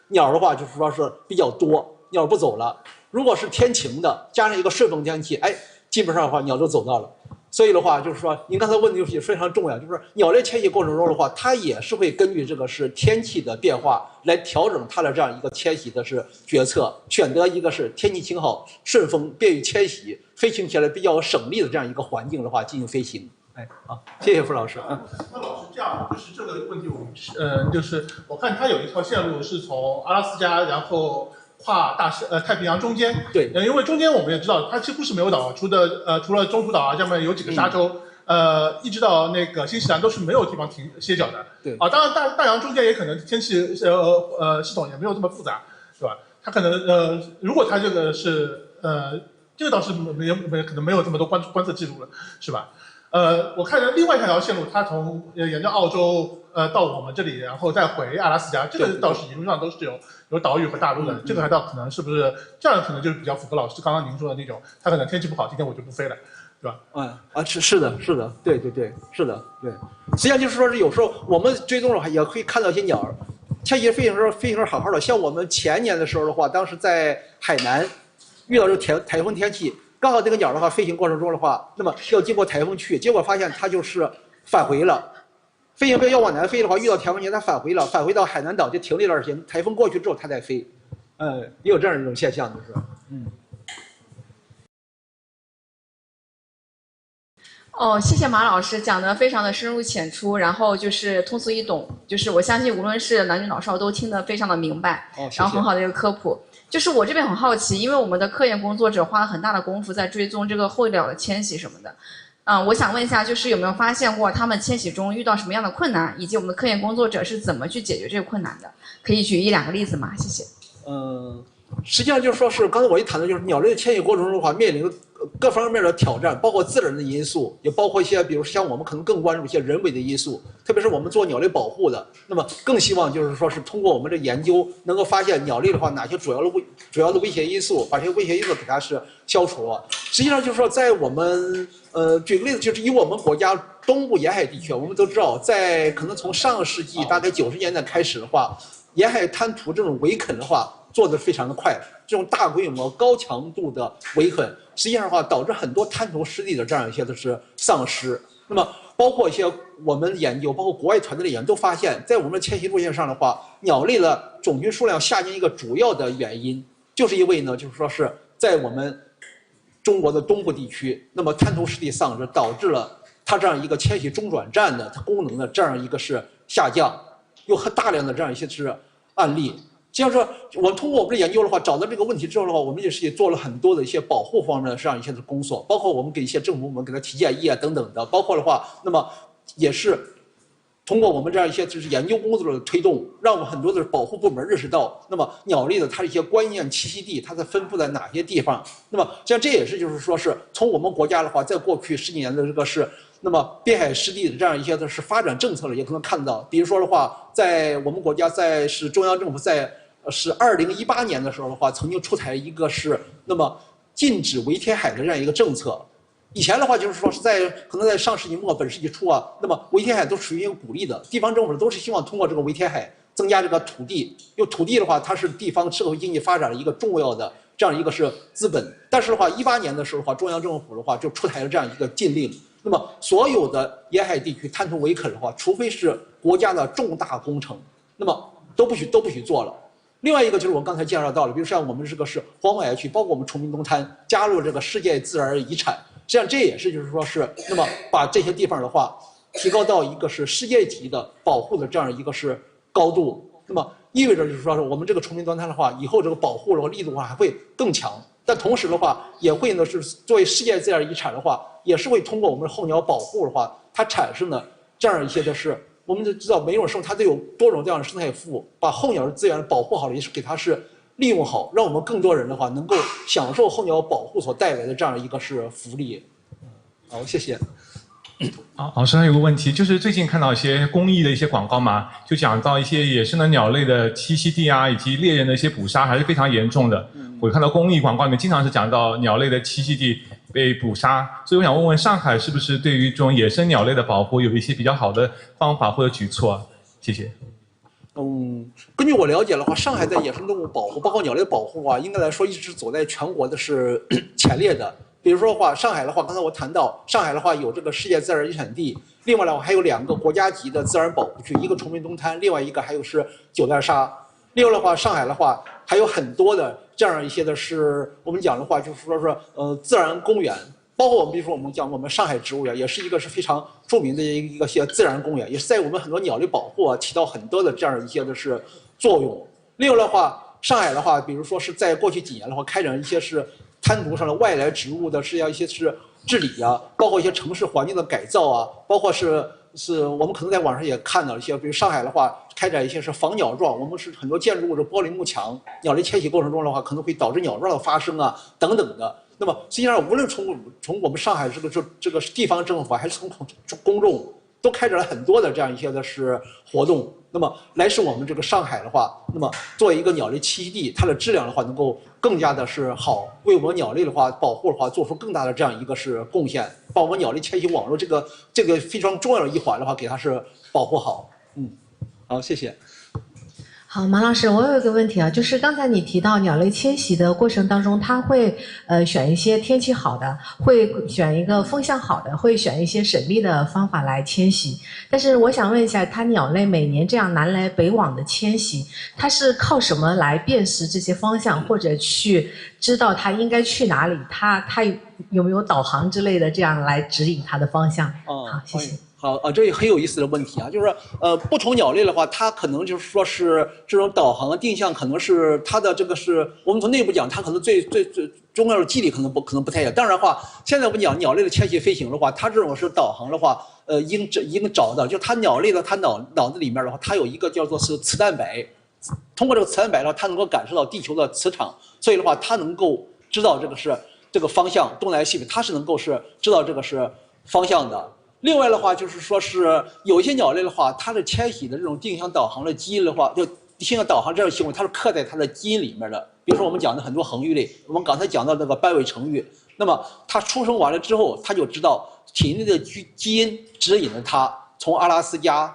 鸟的话就是说是比较多，鸟不走了。如果是天晴的，加上一个顺风天气，基本上的话鸟就走到了。所以的话，就是说您刚才问的就是非常重要，就是鸟类迁徙过程中的话，它也是会根据这个是天气的变化来调整它的这样一个迁徙的是决策，选择一个是天气晴好、顺风、便于迁徙、飞行起来比较省力的这样一个环境的话进行飞行。好，谢谢傅老师。那老师这样，就是这个问题，我们就是我看它有一条线路是从阿拉斯加，然后跨太平洋中间。对，因为中间我们也知道，它几乎是没有岛，除了中途岛啊，下面有几个沙洲，一直到那个新西兰都是没有地方歇脚的。对啊，当然大洋中间也可能天气系统也没有这么复杂，对吧？它可能如果它这个是这个倒是可能没有这么多观测记录了，是吧？我看另外一条线路，它从沿着澳洲到我们这里，然后再回阿拉斯加，这个倒是一路上都是有岛屿和大陆的，这个还倒可能是不是这样，可能就是比较符合老师刚刚您说的那种，它可能天气不好，今天我就不飞了，对吧？是的，对，是的，对。实际上就是说是有时候我们追踪的话也可以看到一些鸟儿，迁徙飞行时候好好的，像我们前年的时候的话，当时在海南遇到这个台风天气。刚好这个鸟的话，飞行过程中的话，那么要经过台风区，结果发现它就是返回了。飞行要往南飞的话，遇到台风天它返回了，返回到海南岛就停了一段时间。台风过去之后它再飞，也有这样一种现象，就是谢谢马老师讲的非常的深入浅出，然后就是通俗易懂，就是我相信无论是男女老少都听得非常的明白，谢谢。然后很好的一个科普。就是我这边很好奇，因为我们的科研工作者花了很大的功夫在追踪这个候鸟的迁徙什么的，我想问一下，就是有没有发现过他们迁徙中遇到什么样的困难，以及我们的科研工作者是怎么去解决这个困难的？可以举1-2个例子吗？谢谢。实际上就是说是刚才我一谈的就是鸟类的迁徙过程中的话，面临各方面的挑战，包括自然的因素，也包括一些比如像我们可能更关注一些人为的因素，特别是我们做鸟类保护的，那么更希望就是说是通过我们的研究能够发现鸟类的话哪些主要的危险因素，把这些危险因素给它是消除。实际上就是说在我们举个例子，就是以我们国家东部沿海地区，我们都知道在可能从上个世纪大概90年代开始的话，沿海滩涂这种围垦的话做得非常的快，这种大规模高强度的围垦，实际上的话导致很多滩涂湿地的这样一些都是丧失。那么包括一些我们研究，包括国外团队的研究都发现，在我们的迁徙路线上的话，鸟类的种群数量下降一个主要的原因，就是因为呢，就是说是在我们中国的东部地区，那么滩涂湿地丧失导致了它这样一个迁徙中转站的它功能的这样一个是下降，有很大量的这样一些是案例。这样说，我们通过我们的研究的话，找到这个问题之后的话，我们也做了很多的一些保护方面的这样一些的工作，包括我们给一些政府部门给他提建议啊等等的，包括的话，那么也是通过我们这样一些就是研究工作的推动，让我们很多的保护部门认识到，那么鸟类的它的一些关键栖息地，它在分布在哪些地方。那么像这也是就是说是从我们国家的话，在过去10几年的这个是，那么滨海湿地的这样一些的是发展政策了，也可能看到，比如说的话，在我们国家在是中央政府在是2018年的时候的话，曾经出台一个是那么禁止围填海的这样一个政策。以前的话就是说是可能在上世纪末本世纪初啊，那么围填海都属于一个鼓励的，地方政府都是希望通过这个围填海增加这个土地，因为土地的话它是地方社会经济发展的一个重要的这样一个是资本。但是的话18年的时候的话，中央政府的话就出台了这样一个禁令，那么所有的沿海地区滩涂围垦的话，除非是国家的重大工程，那么都不许做了。另外一个就是我刚才介绍到了，比如像我们这个是黄茅崖区，包括我们崇明东滩加入这个世界自然遗产。实际上这也是就是说是那么把这些地方的话提高到一个是世界级的保护的这样一个是高度，那么意味着就是说是我们这个崇明东滩的话，以后这个保护的话力度的话还会更强。但同时的话，也会呢是作为世界自然遗产的话，也是会通过我们候鸟保护的话，它产生的这样一些的是，我们就知道每种生它都有多种这样的生态服务，把候鸟的资源保护好了，也是给它是利用好，让我们更多人的话能够享受候鸟保护所带来的这样一个是福利。好，谢谢。老师还有个问题，就是最近看到一些公益的一些广告嘛，就讲到一些野生的鸟类的栖息地啊，以及猎人的一些捕杀还是非常严重的。我看到公益广告里面经常是讲到鸟类的栖息地被捕杀，所以我想问问上海是不是对于这种野生鸟类的保护有一些比较好的方法或者举措？谢谢。根据我了解的话，上海在野生动物保护，包括鸟类保护啊，应该来说一直走在全国的是前列的。比如说的话，上海的话，刚才我谈到上海的话有这个世界自然遗产地，另外的话还有2个国家级的自然保护区，一个崇明东滩，另外一个还有是九寨沙。另外的话，上海的话还有很多的这样一些的是我们讲的话，就是说是自然公园，包括我们比如说我们讲我们上海植物园，也是一个是非常著名的一个些自然公园，也是在我们很多鸟类保护啊起到很多的这样一些的是作用。另外的话，上海的话，比如说是在过去几年的话，开展一些是滩涂上的外来植物的是要一些是治理啊，包括一些城市环境的改造啊，包括是我们可能在网上也看到一些，比如上海的话，开展一些是防鸟撞，我们是很多建筑物的玻璃幕墙，鸟类迁徙过程中的话，可能会导致鸟撞的发生啊等等的。那么实际上，无论从我们上海这个地方政府还是从公众，都开展了很多的这样一些的是活动。那么来使我们这个上海的话，那么作为一个鸟类栖息地，它的质量的话能够更加的是好，为我们鸟类的话保护的话做出更大的这样一个是贡献，把我们鸟类迁徙网络这个非常重要的一环的话给它是保护好。好，谢谢。好，马老师，我有一个问题啊，就是刚才你提到鸟类迁徙的过程当中，它会选一些天气好的，会选一个风向好的，会选一些省力的方法来迁徙。但是我想问一下，它鸟类每年这样南来北往的迁徙，它是靠什么来辨识这些方向，或者去知道它应该去哪里？它有没有导航之类的这样来指引它的方向？好，谢谢。好这也很有意思的问题啊，就是不同鸟类的话，它可能就是说是这种导航定向，可能是它的这个是我们从内部讲，它可能最重要的机理可能不太一样。当然的话，现在我们讲鸟类的迁徙飞行的话，它这种是导航的话，应找到，就它鸟类的它脑子里面的话，它有一个叫做是磁蛋白，通过这个磁蛋白的话，它能够感受到地球的磁场，所以的话，它能够知道这个方向东南西北，它是能够是知道这个是方向的。另外的话，就是说是有一些鸟类的话，它的迁徙的这种定向导航的基因的话，就定向导航这种行为，它是刻在它的基因里面的。比如说我们讲的很多恒鱼类，我们刚才讲到那个斑尾成鱼，那么它出生完了之后，它就知道体内的基因指引了它从阿拉斯加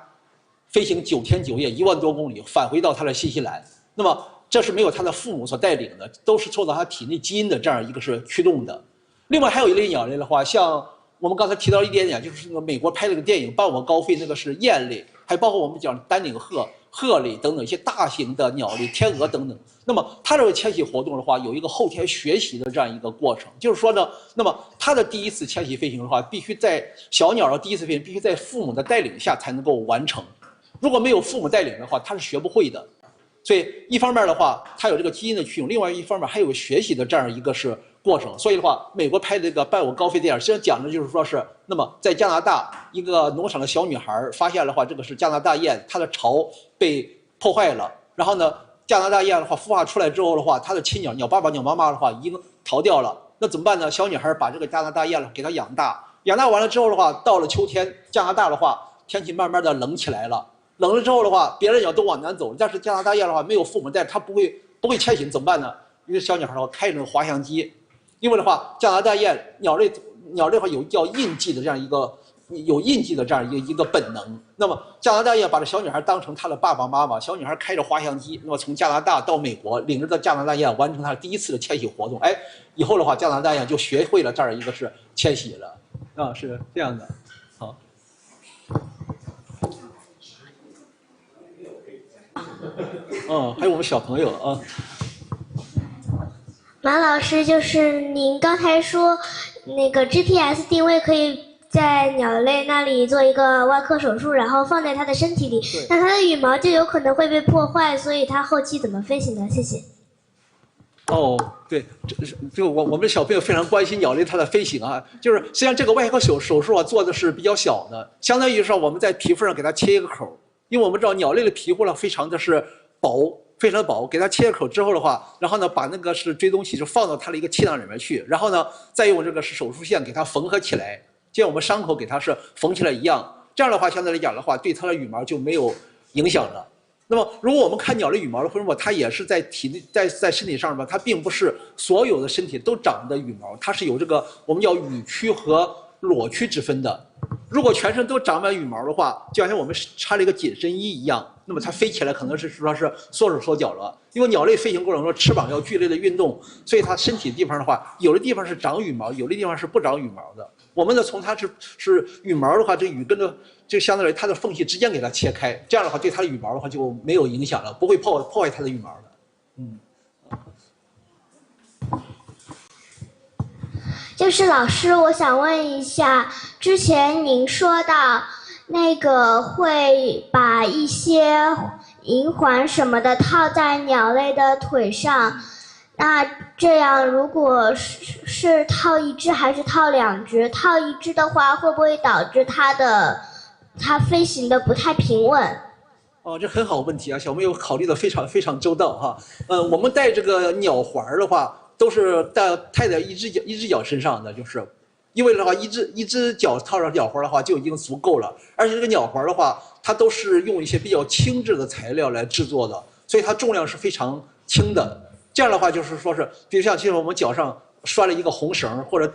飞行9天9夜1万多公里返回到它的新西兰。那么这是没有它的父母所带领的，都是受到它体内基因的这样一个是驱动的。另外还有一类鸟类的话，像我们刚才提到一点点，就是那个美国拍了个电影《伴我高飞》，那个是雁类，还包括我们讲丹顶鹤类等等一些大型的鸟类，天鹅等等。那么它这个迁徙活动的话，有一个后天学习的这样一个过程，就是说呢，那么它的第一次迁徙飞行的话，必须在小鸟的第一次飞行必须在父母的带领下才能够完成，如果没有父母带领的话，它是学不会的。所以一方面的话，它有这个基因的驱动，另外一方面还有学习的这样一个是过程。所以的话，美国拍这个伴我高飞电影，实际上讲的就是说是，那么在加拿大一个农场的小女孩发现的话，这个是加拿大雁，它的巢被破坏了，然后呢，加拿大雁的话孵化出来之后的话，它的亲鸟鸟爸爸鸟妈妈的话已经逃掉了，那怎么办呢？小女孩把这个加拿大雁给它养大，养大完了之后的话，到了秋天，加拿大的话天气慢慢的冷起来了，冷了之后的话，别的鸟都往南走，但是加拿大雁的话没有父母带，它不会迁徙，怎么办呢？一个小女孩的话开着那个滑翔机，因为的话，加拿大雁鸟类的话有叫印记的这样一个有印记的这样一个本能。那么加拿大雁把这小女孩当成她的爸爸妈妈，小女孩开着滑翔机，那么从加拿大到美国，领着的加拿大雁完成她第一次的迁徙活动。哎，以后的话，加拿大雁就学会了这样一个是迁徙了，啊，是这样的。好，还有我们小朋友啊。马老师，就是您刚才说那个 GPS 定位可以在鸟类那里做一个外科手术，然后放在它的身体里，那它的羽毛就有可能会被破坏，所以它后期怎么飞行的？谢谢。哦，对，这个我们的小朋友非常关心鸟类它的飞行啊，就是实际上这个外科手术啊做的是比较小的，相当于是我们在皮肤上给它切一个口，因为我们知道鸟类的皮肤呢非常的是薄。非常薄，给它切口之后的话，然后呢，把那个是追踪器就放到它的一个气囊里面去，然后呢，再用这个是手术线给它缝合起来，就像我们伤口给它是缝起来一样。这样的话，相对来讲的话，对它的羽毛就没有影响了。那么，如果我们看鸟类羽毛的话，它也是在体内在身体上面，它并不是所有的身体都长的羽毛，它是有这个我们叫羽区和裸区之分的。如果全身都长满羽毛的话，就好像我们穿了一个紧身衣一样，那么它飞起来可能是说是缩手缩脚了。因为鸟类飞行过程中翅膀要剧烈的运动，所以它身体的地方的话，有的地方是长羽毛，有的地方是不长羽毛的。我们呢，从它是羽毛的话，这羽根的就相当于它的缝隙之间给它切开，这样的话对它的羽毛的话就没有影响了，不会破坏它的羽毛的。就是老师，我想问一下，之前您说到那个会把一些银环什么的套在鸟类的腿上，那这样如果是套一只还是套两只？套一只的话，会不会导致它飞行的不太平稳？哦，这很好问题啊，小朋友考虑的非常非常周到哈。我们戴这个鸟环的话，都是戴在一只脚身上的，就是因为的话，一只脚套上鸟环的话就已经足够了。而且这个鸟环的话，它都是用一些比较轻质的材料来制作的，所以它重量是非常轻的。这样的话就是说是，比如像其实我们脚上拴了一个红绳，或者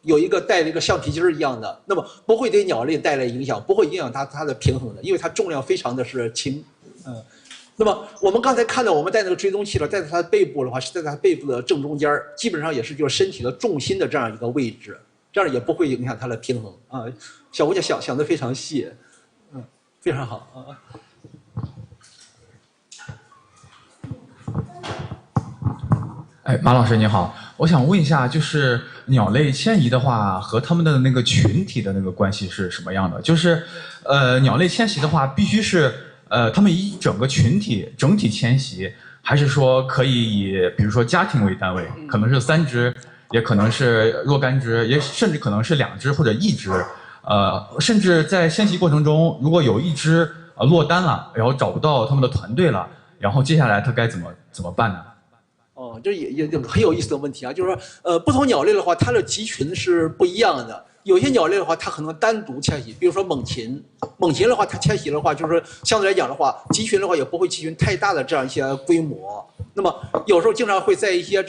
有一个带了一个橡皮筋一样的，那么不会对鸟类带来影响，不会影响它的平衡的，因为它重量非常的是轻。那么我们刚才看到我们带那个追踪器了，在它的背部的话是在它背部的正中间，基本上也是就是身体的重心的这样一个位置，这样也不会影响它的平衡啊。小姑娘想得非常细，非常好啊。哎，马老师你好，我想问一下，就是鸟类迁移的话，和它们的那个群体的那个关系是什么样的？就是，鸟类迁徙的话，必须是它们以整个群体整体迁徙，还是说可以以比如说家庭为单位，可能是3只，也可能是若干只，也甚至可能是2只或者1只，甚至在迁徙过程中，如果有一只落单了，然后找不到他们的团队了，然后接下来它该怎么办呢？哦，这也很有意思的问题啊，就是说，不同鸟类的话，它的集群是不一样的。有些鸟类的话，它可能单独迁徙，比如说猛禽的话，它迁徙的话，就是相对来讲的话，集群的话也不会集群太大的这样一些规模。那么有时候经常会在一些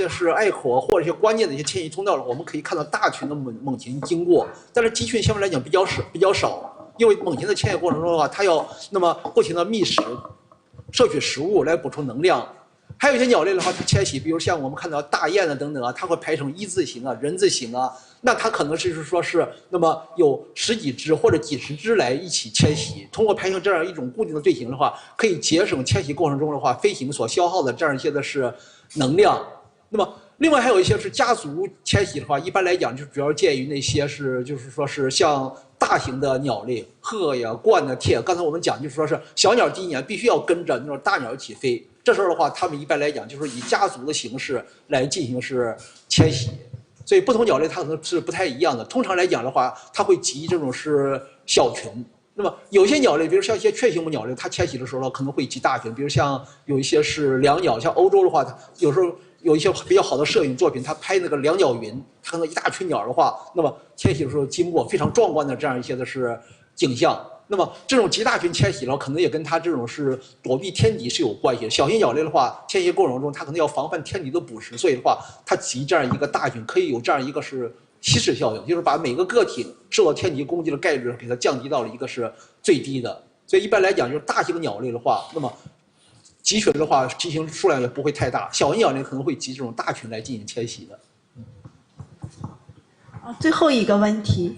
是隘口或者一些关键的一些迁徙通道上，我们可以看到大群的猛禽经过，但是集群相对来讲比较少，因为猛禽的迁徙过程中的话，它要那么不停的觅食，摄取食物来补充能量。还有一些鸟类的话，它迁徙，比如像我们看到大雁啊等等啊，它会排成一字形啊、人字形啊，那它可能是说是那么有10几只或者几十只来一起迁徙，通过排成这样一种固定的队形的话，可以节省迁徙过程中的话飞行所消耗的这样一些的是能量。那么另外还有一些是家族迁徙的话，一般来讲就主要介于那些就是说是像大型的鸟类，鹤呀、鹳呀、鹑。刚才我们讲就是说是小鸟第一年必须要跟着那种大鸟一起飞。这时候的话，它们一般来讲就是以家族的形式来进行是迁徙。所以不同鸟类它可能是不太一样的。通常来讲的话，它会集这种是小群。那么有些鸟类，比如像一些雀形目鸟类，它迁徙的时候可能会集大群。比如像有一些是椋鸟，像欧洲的话，它有时候有一些比较好的摄影作品，它拍那个椋鸟云，它可能一大群鸟的话，那么迁徙的时候经过非常壮观的这样一些的是景象。那么这种集大群迁徙呢，可能也跟它这种是躲避天敌是有关系的。小型鸟类的话，迁徙过程中它可能要防范天敌的捕食，所以的话，它集这样一个大群，可以有这样一个是稀释效应，就是把每个个体受到天敌攻击的概率给它降低到了一个是最低的。所以一般来讲，就是大型鸟类的话，那么集群的话，集群数量也不会太大。小型鸟类可能会集这种大群来进行迁徙的。最后一个问题。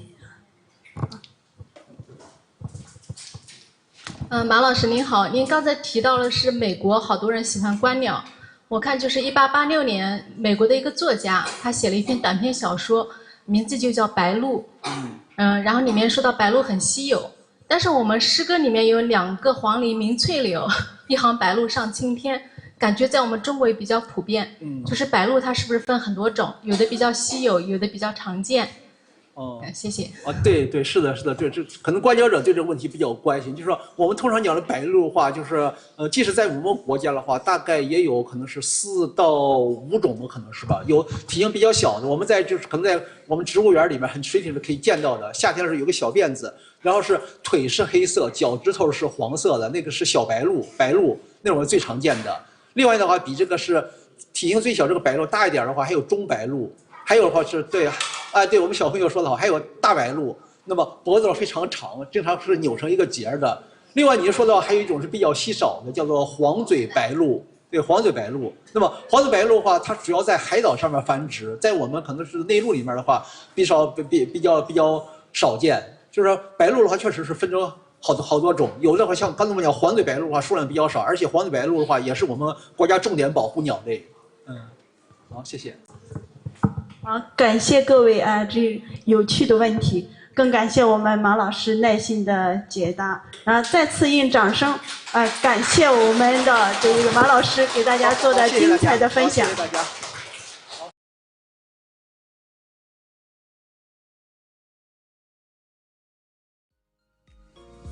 马老师您好，您刚才提到的是美国好多人喜欢观鸟，我看就是1886年美国的一个作家，他写了一篇短篇小说，名字就叫《白鹭》。然后里面说到白鹭很稀有，但是我们诗歌里面有2个黄鹂鸣翠柳，一行白鹭上青天，感觉在我们中国也比较普遍。就是白鹭它是不是分很多种，有的比较稀有，有的比较常见？谢谢。对，是的，对，这可能观鸟者对这个问题比较关心，就是说我们通常讲的白鹭的话，就是即使在我们国家的话，大概也有可能是4到5种吧，可能是吧，有体型比较小的，我们可能在我们植物园里面很水体里可以见到的，夏天的时候有个小辫子，然后是腿是黑色，脚趾头是黄色的，那个是小白鹭，那种是最常见的。另外的话，比这个是体型最小这个白鹭大一点的话，还有中白鹭，还有的话是对。对我们小朋友说的好，还有大白鹭，那么脖子非常长，经常是扭成一个结的。另外，你说到还有一种是比较稀少的，叫做黄嘴白鹭。对，黄嘴白鹭。那么黄嘴白鹭的话，它主要在海岛上面繁殖，在我们可能是内陆里面的话，比较少见。就是说白鹭的话，确实是分成好多种，有的话像刚才我们讲黄嘴白鹭的话，数量比较少，而且黄嘴白鹭的话也是我们国家重点保护鸟类。好，谢谢。好，感谢各位这有趣的问题，更感谢我们马老师耐心的解答。再次应掌声，感谢我们的这个马老师给大家做的精彩的分享。谢谢大家。